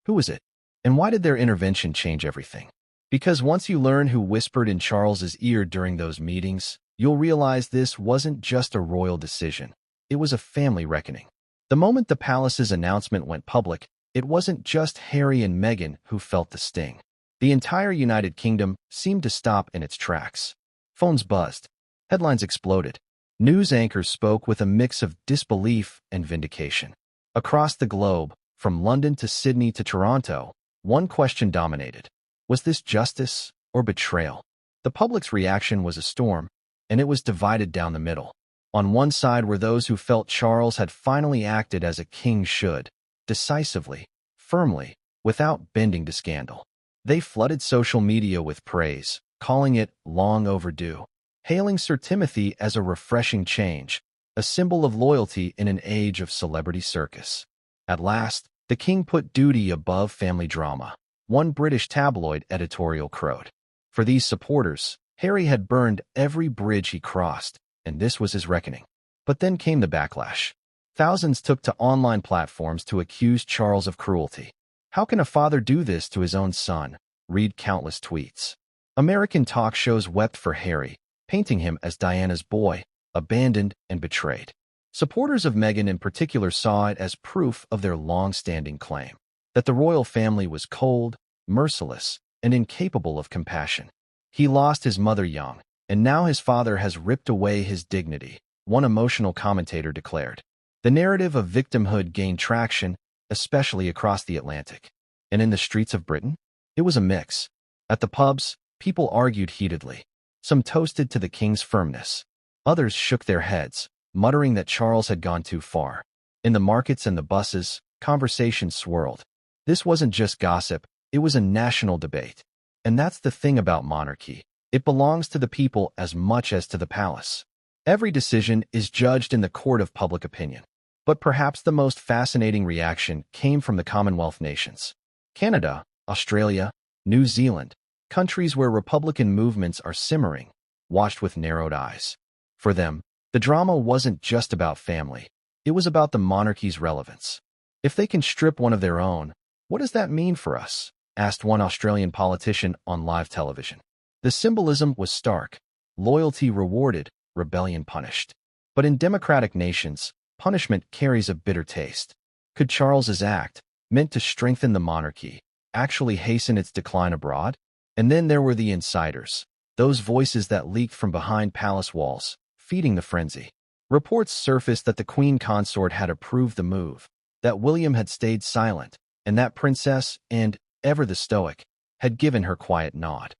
Who is it? And why did their intervention change everything? Because once you learn who whispered in Charles's ear during those meetings, you'll realize this wasn't just a royal decision. It was a family reckoning. The moment the palace's announcement went public, it wasn't just Harry and Meghan who felt the sting. The entire United Kingdom seemed to stop in its tracks. Phones buzzed. Headlines exploded. News anchors spoke with a mix of disbelief and vindication. Across the globe, from London to Sydney to Toronto, one question dominated. Was this justice or betrayal? The public's reaction was a storm, and it was divided down the middle. On one side were those who felt Charles had finally acted as a king should, decisively, firmly, without bending to scandal. They flooded social media with praise, calling it long overdue, hailing Sir Timothy as a refreshing change, a symbol of loyalty in an age of celebrity circus. At last, the king put duty above family drama. One British tabloid editorial crowed. For these supporters, Harry had burned every bridge he crossed, and this was his reckoning. But then came the backlash. Thousands took to online platforms to accuse Charles of cruelty. "How can a father do this to his own son?" read countless tweets. American talk shows wept for Harry, painting him as Diana's boy, abandoned and betrayed. Supporters of Meghan in particular saw it as proof of their long-standing claim that the royal family was cold, merciless, and incapable of compassion. He lost his mother young, and now his father has ripped away his dignity, one emotional commentator declared. The narrative of victimhood gained traction, especially across the Atlantic. And in the streets of Britain, it was a mix. At the pubs, people argued heatedly. Some toasted to the king's firmness. Others shook their heads, muttering that Charles had gone too far. In the markets and the buses, conversations swirled. This wasn't just gossip, it was a national debate. And that's the thing about monarchy. It belongs to the people as much as to the palace. Every decision is judged in the court of public opinion. But perhaps the most fascinating reaction came from the Commonwealth nations. Canada, Australia, New Zealand, countries where Republican movements are simmering, watched with narrowed eyes. For them, the drama wasn't just about family. It was about the monarchy's relevance. If they can strip one of their own, what does that mean for us? Asked one Australian politician on live television. The symbolism was stark. Loyalty rewarded, rebellion punished. But in democratic nations, punishment carries a bitter taste. Could Charles's act, meant to strengthen the monarchy, actually hasten its decline abroad? And then there were the insiders, those voices that leaked from behind palace walls, feeding the frenzy. Reports surfaced that the Queen consort had approved the move, that William had stayed silent, and that Princess, and, ever the stoic, had given her quiet nod.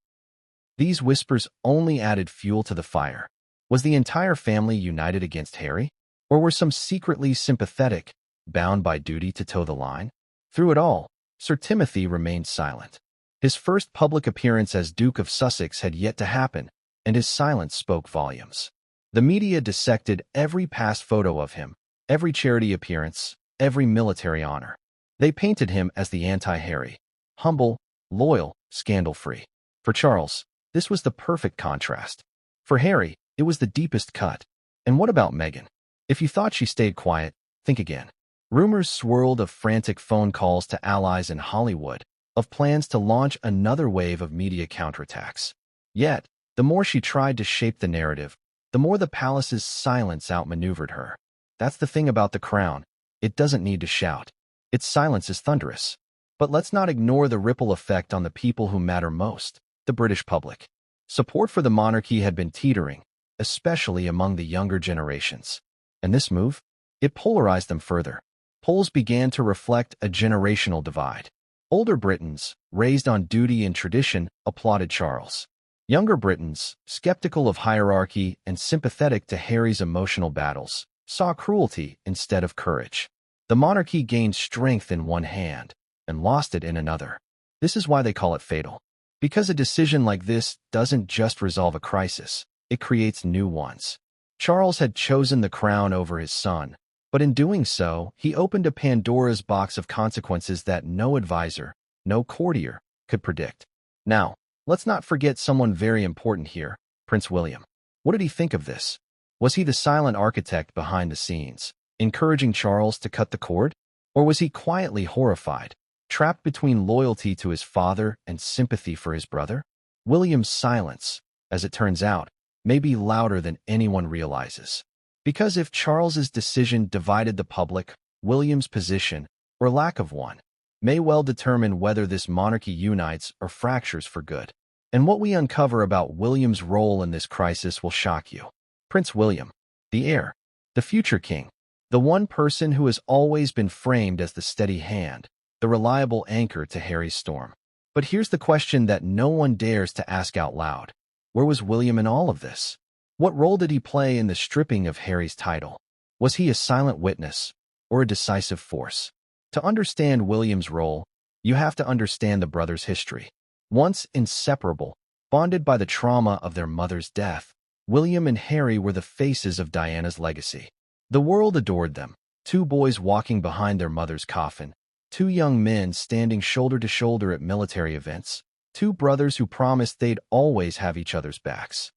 These whispers only added fuel to the fire. Was the entire family united against Harry? Or were some secretly sympathetic, bound by duty to toe the line? Through it all, Sir Timothy remained silent. His first public appearance as Duke of Sussex had yet to happen, and his silence spoke volumes. The media dissected every past photo of him, every charity appearance, every military honor. They painted him as the anti-Harry, humble, loyal, scandal-free. For Charles, this was the perfect contrast. For Harry, it was the deepest cut. And what about Meghan? If you thought she stayed quiet, think again. Rumors swirled of frantic phone calls to allies in Hollywood, of plans to launch another wave of media counterattacks. Yet, the more she tried to shape the narrative, the more the palace's silence outmaneuvered her. That's the thing about the crown. It doesn't need to shout. Its silence is thunderous. But let's not ignore the ripple effect on the people who matter most, the British public. Support for the monarchy had been teetering, especially among the younger generations. And this move? It polarized them further. Polls began to reflect a generational divide. Older Britons, raised on duty and tradition, applauded Charles. Younger Britons, skeptical of hierarchy and sympathetic to Harry's emotional battles, saw cruelty instead of courage. The monarchy gained strength in one hand and lost it in another. This is why they call it fatal. Because a decision like this doesn't just resolve a crisis, it creates new ones. Charles had chosen the crown over his son, but in doing so, he opened a Pandora's box of consequences that no advisor, no courtier, could predict. Now, let's not forget someone very important here, Prince William. What did he think of this? Was he the silent architect behind the scenes, encouraging Charles to cut the cord? Or was he quietly horrified, trapped between loyalty to his father and sympathy for his brother? William's silence, as it turns out, may be louder than anyone realizes. Because if Charles's decision divided the public, William's position, or lack of one, may well determine whether this monarchy unites or fractures for good. And what we uncover about William's role in this crisis will shock you. Prince William, the heir, the future king, the one person who has always been framed as the steady hand, the reliable anchor to Harry's storm. But here's the question that no one dares to ask out loud. Where was William in all of this? What role did he play in the stripping of Harry's title? Was he a silent witness or a decisive force? To understand William's role, you have to understand the brothers' history. Once inseparable, bonded by the trauma of their mother's death, William and Harry were the faces of Diana's legacy. The world adored them, two boys walking behind their mother's coffin, two young men standing shoulder to shoulder at military events, two brothers who promised they'd always have each other's backs.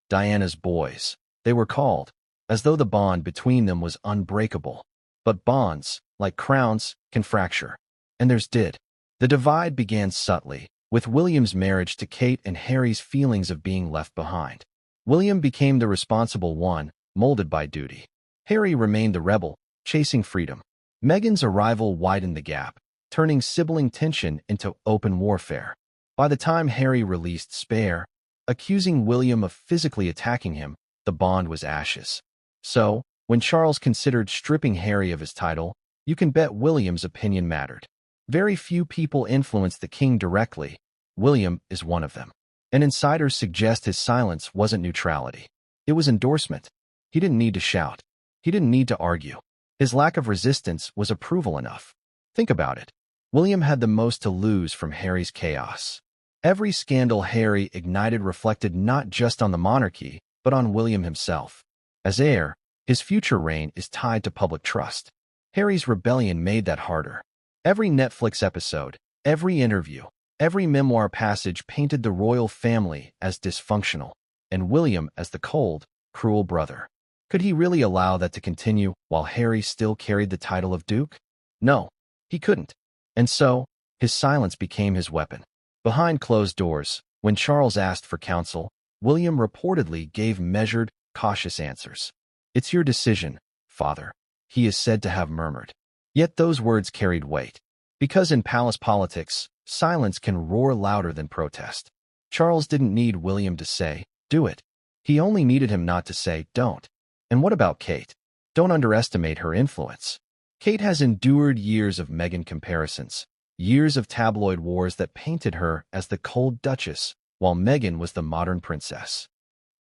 Diana's boys, they were called, as though the bond between them was unbreakable. But bonds, like crowns, can fracture. And theirs did. The divide began subtly, with William's marriage to Kate and Harry's feelings of being left behind. William became the responsible one, molded by duty. Harry remained the rebel, chasing freedom. Meghan's arrival widened the gap, turning sibling tension into open warfare. By the time Harry released Spare, accusing William of physically attacking him, the bond was ashes. So, when Charles considered stripping Harry of his title, you can bet William's opinion mattered. Very few people influenced the king directly. William is one of them. And insiders suggest his silence wasn't neutrality. It was endorsement. He didn't need to shout. He didn't need to argue. His lack of resistance was approval enough. Think about it. William had the most to lose from Harry's chaos. Every scandal Harry ignited reflected not just on the monarchy, but on William himself. As heir, his future reign is tied to public trust. Harry's rebellion made that harder. Every Netflix episode, every interview, every memoir passage painted the royal family as dysfunctional, and William as the cold, cruel brother. Could he really allow that to continue while Harry still carried the title of Duke? No, he couldn't. And so, his silence became his weapon. Behind closed doors, when Charles asked for counsel, William reportedly gave measured, cautious answers. "It's your decision, father," he is said to have murmured. Yet those words carried weight. Because in palace politics, silence can roar louder than protest. Charles didn't need William to say, "Do it." He only needed him not to say, "Don't." And what about Kate? Don't underestimate her influence. Kate has endured years of Meghan comparisons, years of tabloid wars that painted her as the cold duchess, while Meghan was the modern princess.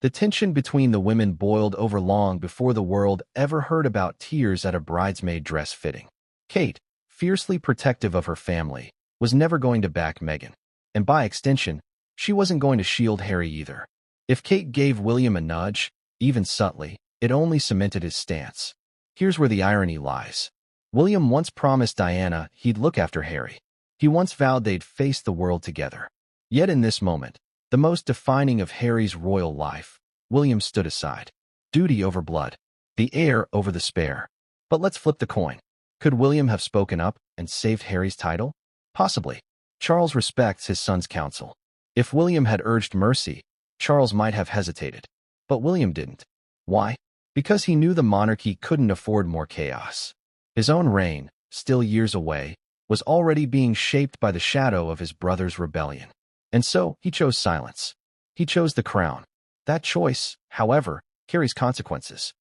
The tension between the women boiled over long before the world ever heard about tears at a bridesmaid dress fitting. Kate, fiercely protective of her family, was never going to back Meghan. And by extension, she wasn't going to shield Harry either. If Kate gave William a nudge, even subtly, it only cemented his stance. Here's where the irony lies. William once promised Diana he'd look after Harry. He once vowed they'd face the world together. Yet in this moment, the most defining of Harry's royal life, William stood aside. Duty over blood. The heir over the spare. But let's flip the coin. Could William have spoken up and saved Harry's title? Possibly. Charles respects his son's counsel. If William had urged mercy, Charles might have hesitated. But William didn't. Why? because he knew the monarchy couldn't afford more chaos. His own reign, still years away, was already being shaped by the shadow of his brother's rebellion. And so he chose silence. He chose the crown. That choice, however, carries consequences.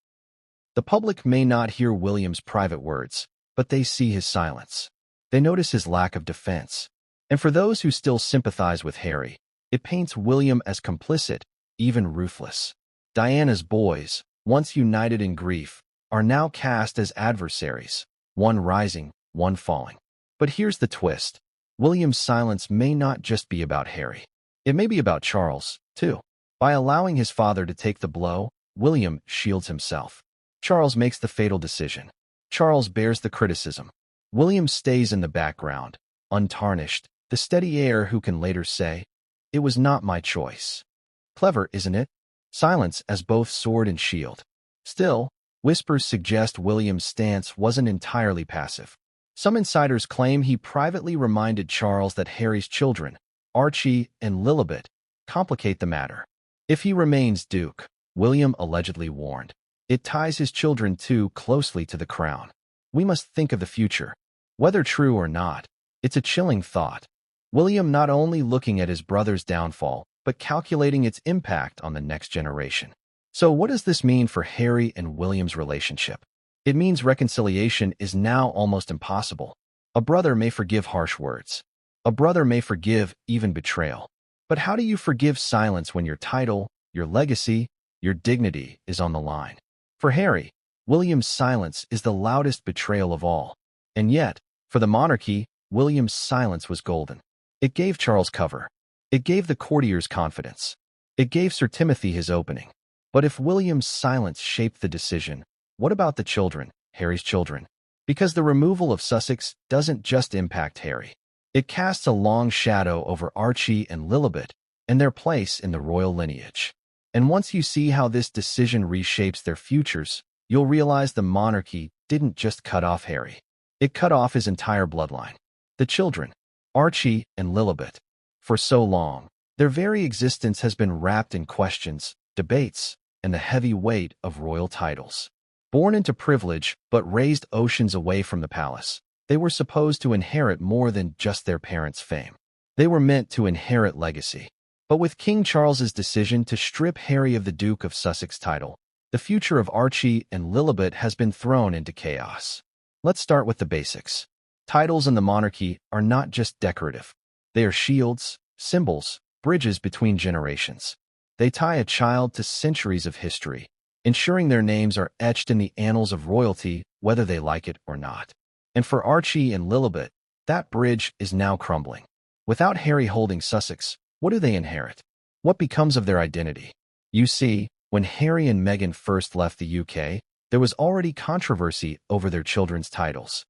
The public may not hear William's private words, but they see his silence. They notice his lack of defense. And for those who still sympathize with Harry, it paints William as complicit, even ruthless. Diana's boys, once united in grief, are now cast as adversaries, one rising, one falling. But here's the twist. William's silence may not just be about Harry. It may be about Charles, too. By allowing his father to take the blow, William shields himself. Charles makes the fatal decision. Charles bears the criticism. William stays in the background, untarnished, the steady heir who can later say, "It was not my choice." Clever, isn't it? Silence as both sword and shield. Still, whispers suggest William's stance wasn't entirely passive. Some insiders claim he privately reminded Charles that Harry's children, Archie and Lilibet, complicate the matter. If he remains Duke, William allegedly warned, it ties his children too closely to the crown. We must think of the future. Whether true or not, it's a chilling thought. William not only looking at his brother's downfall, but calculating its impact on the next generation. So what does this mean for Harry and William's relationship? It means reconciliation is now almost impossible. A brother may forgive harsh words. A brother may forgive even betrayal. But how do you forgive silence when your title, your legacy, your dignity is on the line? For Harry, William's silence is the loudest betrayal of all. And yet, for the monarchy, William's silence was golden. It gave Charles cover. It gave the courtiers confidence. It gave Sir Timothy his opening. But if William's silence shaped the decision, what about the children, Harry's children? Because the removal of Sussex doesn't just impact Harry. It casts a long shadow over Archie and Lilibet and their place in the royal lineage. And once you see how this decision reshapes their futures, you'll realize the monarchy didn't just cut off Harry. It cut off his entire bloodline. The children, Archie and Lilibet. For so long, their very existence has been wrapped in questions, debates, and the heavy weight of royal titles. Born into privilege but raised oceans away from the palace, they were supposed to inherit more than just their parents' fame. They were meant to inherit legacy. But with King Charles's decision to strip Harry of the Duke of Sussex title, the future of Archie and Lilibet has been thrown into chaos. Let's start with the basics. Titles in the monarchy are not just decorative. They are shields, symbols, bridges between generations. They tie a child to centuries of history, ensuring their names are etched in the annals of royalty, whether they like it or not. And for Archie and Lilibet, that bridge is now crumbling. Without Harry holding Sussex, what do they inherit? What becomes of their identity? You see, when Harry and Meghan first left the UK, there was already controversy over their children's titles.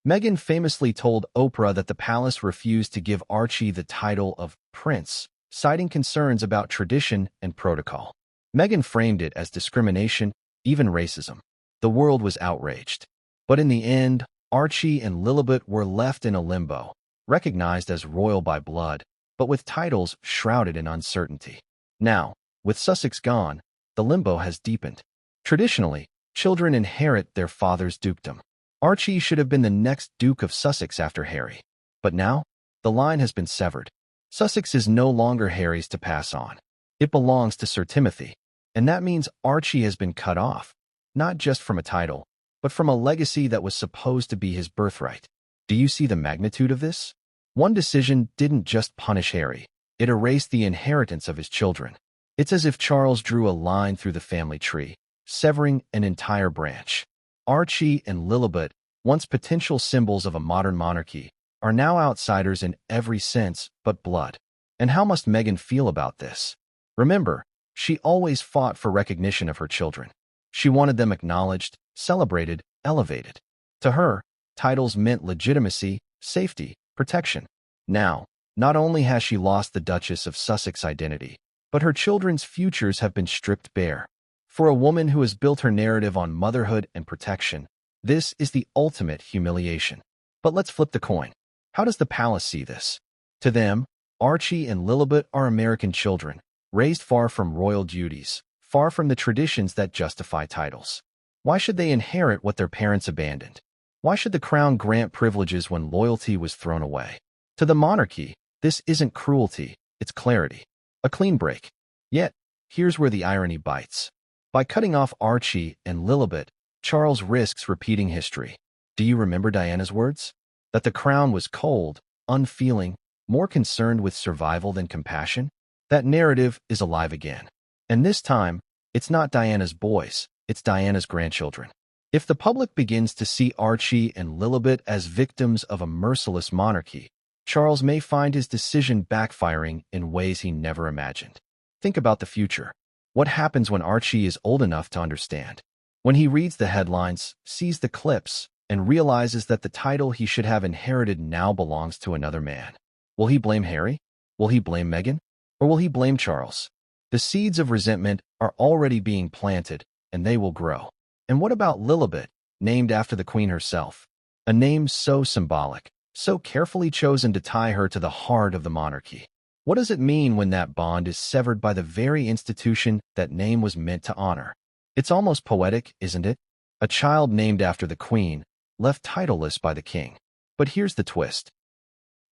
Meghan famously told Oprah that the palace refused to give Archie the title of prince, citing concerns about tradition and protocol. Meghan framed it as discrimination, even racism. The world was outraged. But in the end, Archie and Lilibet were left in a limbo, recognized as royal by blood, but with titles shrouded in uncertainty. Now, with Sussex gone, the limbo has deepened. Traditionally, children inherit their father's dukedom. Archie should have been the next Duke of Sussex after Harry. But now, the line has been severed. Sussex is no longer Harry's to pass on. It belongs to Sir Timothy. And that means Archie has been cut off, not just from a title, but from a legacy that was supposed to be his birthright. Do you see the magnitude of this? One decision didn't just punish Harry. It erased the inheritance of his children. It's as if Charles drew a line through the family tree, severing an entire branch. Archie and Lilibet, once potential symbols of a modern monarchy, are now outsiders in every sense but blood. And how must Meghan feel about this? Remember, she always fought for recognition of her children. She wanted them acknowledged, celebrated, elevated. To her, titles meant legitimacy, safety, protection. Now, not only has she lost the Duchess of Sussex identity, but her children's futures have been stripped bare. For a woman who has built her narrative on motherhood and protection, this is the ultimate humiliation. But let's flip the coin. How does the palace see this? To them, Archie and Lilibet are American children, raised far from royal duties, far from the traditions that justify titles. Why should they inherit what their parents abandoned? Why should the crown grant privileges when loyalty was thrown away? To the monarchy, this isn't cruelty, it's clarity. A clean break. Yet, here's where the irony bites. By cutting off Archie and Lilibet, Charles risks repeating history. Do you remember Diana's words? That the crown was cold, unfeeling, more concerned with survival than compassion? That narrative is alive again. And this time, it's not Diana's boys, it's Diana's grandchildren. If the public begins to see Archie and Lilibet as victims of a merciless monarchy, Charles may find his decision backfiring in ways he never imagined. Think about the future. What happens when Archie is old enough to understand? When he reads the headlines, sees the clips, and realizes that the title he should have inherited now belongs to another man. Will he blame Harry? Will he blame Meghan? Or will he blame Charles? The seeds of resentment are already being planted, and they will grow. And what about Lilibet, named after the Queen herself? A name so symbolic, so carefully chosen to tie her to the heart of the monarchy. What does it mean when that bond is severed by the very institution that name was meant to honor? It's almost poetic, isn't it? A child named after the Queen, left titleless by the King. But here's the twist.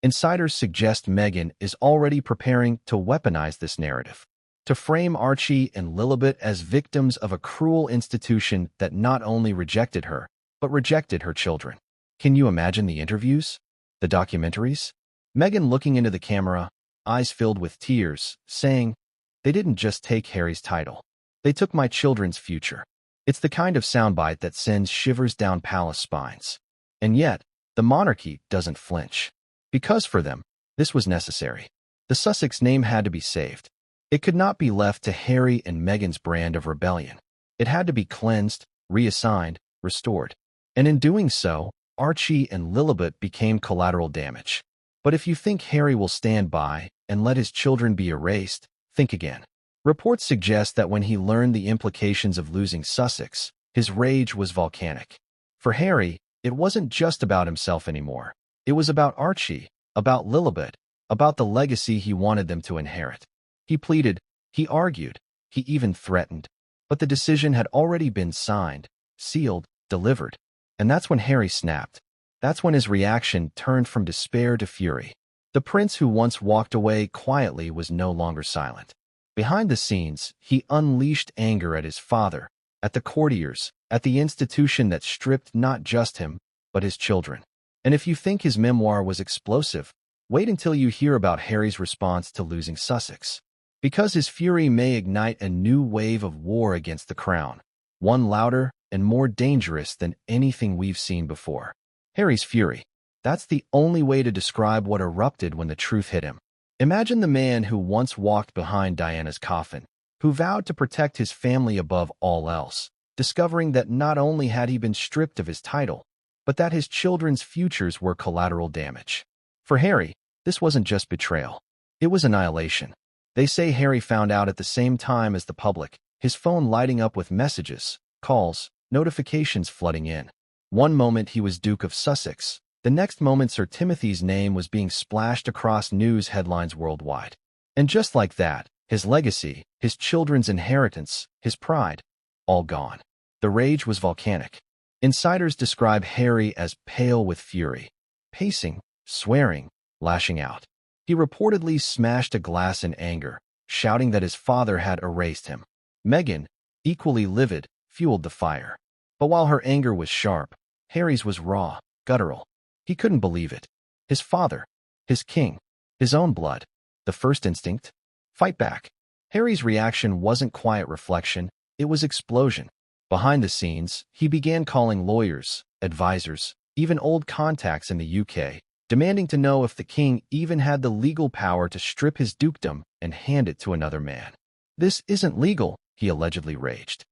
Insiders suggest Meghan is already preparing to weaponize this narrative, to frame Archie and Lilibet as victims of a cruel institution that not only rejected her, but rejected her children. Can you imagine the interviews? The documentaries? Meghan looking into the camera, eyes filled with tears, saying, "They didn't just take Harry's title. They took my children's future." It's the kind of soundbite that sends shivers down palace spines. And yet, the monarchy doesn't flinch. Because for them, this was necessary. The Sussex name had to be saved. It could not be left to Harry and Meghan's brand of rebellion. It had to be cleansed, reassigned, restored. And in doing so, Archie and Lilibet became collateral damage. But if you think Harry will stand by and let his children be erased, think again. Reports suggest that when he learned the implications of losing Sussex, his rage was volcanic. For Harry, it wasn't just about himself anymore. It was about Archie, about Lilibet, about the legacy he wanted them to inherit. He pleaded, he argued, he even threatened. But the decision had already been signed, sealed, delivered. And that's when Harry snapped. That's when his reaction turned from despair to fury. The prince who once walked away quietly was no longer silent. Behind the scenes, he unleashed anger at his father, at the courtiers, at the institution that stripped not just him, but his children. And if you think his memoir was explosive, wait until you hear about Harry's response to losing Sussex. Because his fury may ignite a new wave of war against the crown, one louder and more dangerous than anything we've seen before. Harry's fury. That's the only way to describe what erupted when the truth hit him. Imagine the man who once walked behind Diana's coffin, who vowed to protect his family above all else, discovering that not only had he been stripped of his title, but that his children's futures were collateral damage. For Harry, this wasn't just betrayal. It was annihilation. They say Harry found out at the same time as the public, his phone lighting up with messages, calls, notifications flooding in. One moment he was Duke of Sussex. The next moment Sir Timothy's name was being splashed across news headlines worldwide. And just like that, his legacy, his children's inheritance, his pride, all gone. The rage was volcanic. Insiders describe Harry as pale with fury, pacing, swearing, lashing out. He reportedly smashed a glass in anger, shouting that his father had erased him. Meghan, equally livid, fueled the fire. But while her anger was sharp, Harry's was raw, guttural. He couldn't believe it. His father, his king, his own blood. The first instinct? Fight back. Harry's reaction wasn't quiet reflection, it was explosion. Behind the scenes, he began calling lawyers, advisors, even old contacts in the UK, demanding to know if the king even had the legal power to strip his dukedom and hand it to another man. "This isn't legal," he allegedly raged.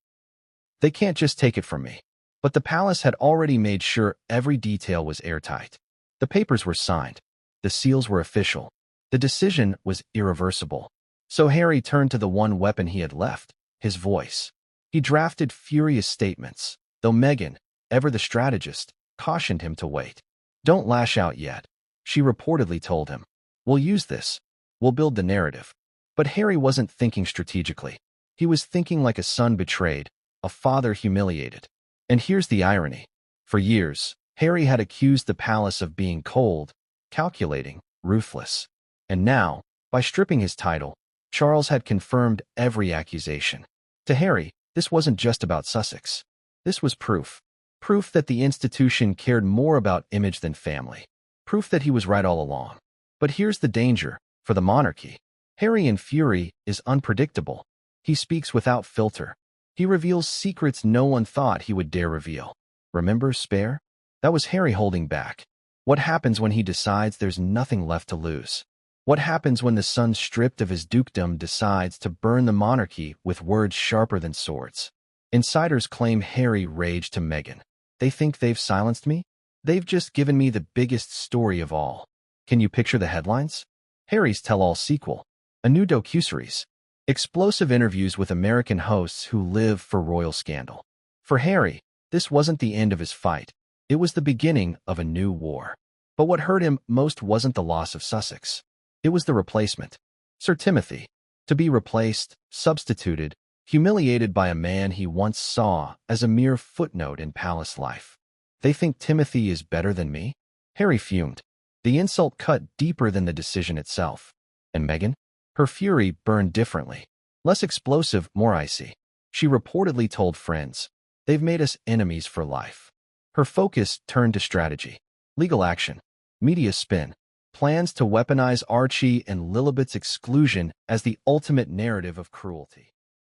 "They can't just take it from me." But the palace had already made sure every detail was airtight. The papers were signed. The seals were official. The decision was irreversible. So Harry turned to the one weapon he had left, his voice. He drafted furious statements, though Meghan, ever the strategist, cautioned him to wait. "Don't lash out yet," she reportedly told him. "We'll use this. We'll build the narrative." But Harry wasn't thinking strategically. He was thinking like a son betrayed, a father humiliated. And here's the irony. For years, Harry had accused the palace of being cold, calculating, ruthless. And now, by stripping his title, Charles had confirmed every accusation. To Harry, this wasn't just about Sussex. This was proof. Proof that the institution cared more about image than family. Proof that he was right all along. But here's the danger. For the monarchy, Harry in fury is unpredictable. He speaks without filter. He reveals secrets no one thought he would dare reveal. Remember Spare? That was Harry holding back. What happens when he decides there's nothing left to lose? What happens when the son stripped of his dukedom decides to burn the monarchy with words sharper than swords? Insiders claim Harry raged to Meghan. They think they've silenced me? They've just given me the biggest story of all. Can you picture the headlines? Harry's tell-all sequel. A new docuseries. Explosive interviews with American hosts who live for royal scandal. For Harry, this wasn't the end of his fight. It was the beginning of a new war. But what hurt him most wasn't the loss of Sussex. It was the replacement. Sir Timothy. To be replaced, substituted, humiliated by a man he once saw as a mere footnote in palace life. They think Timothy is better than me? Harry fumed. The insult cut deeper than the decision itself. And Meghan? Her fury burned differently. Less explosive, more icy. She reportedly told friends, "They've made us enemies for life." Her focus turned to strategy. Legal action. Media spin. Plans to weaponize Archie and Lilibet's exclusion as the ultimate narrative of cruelty.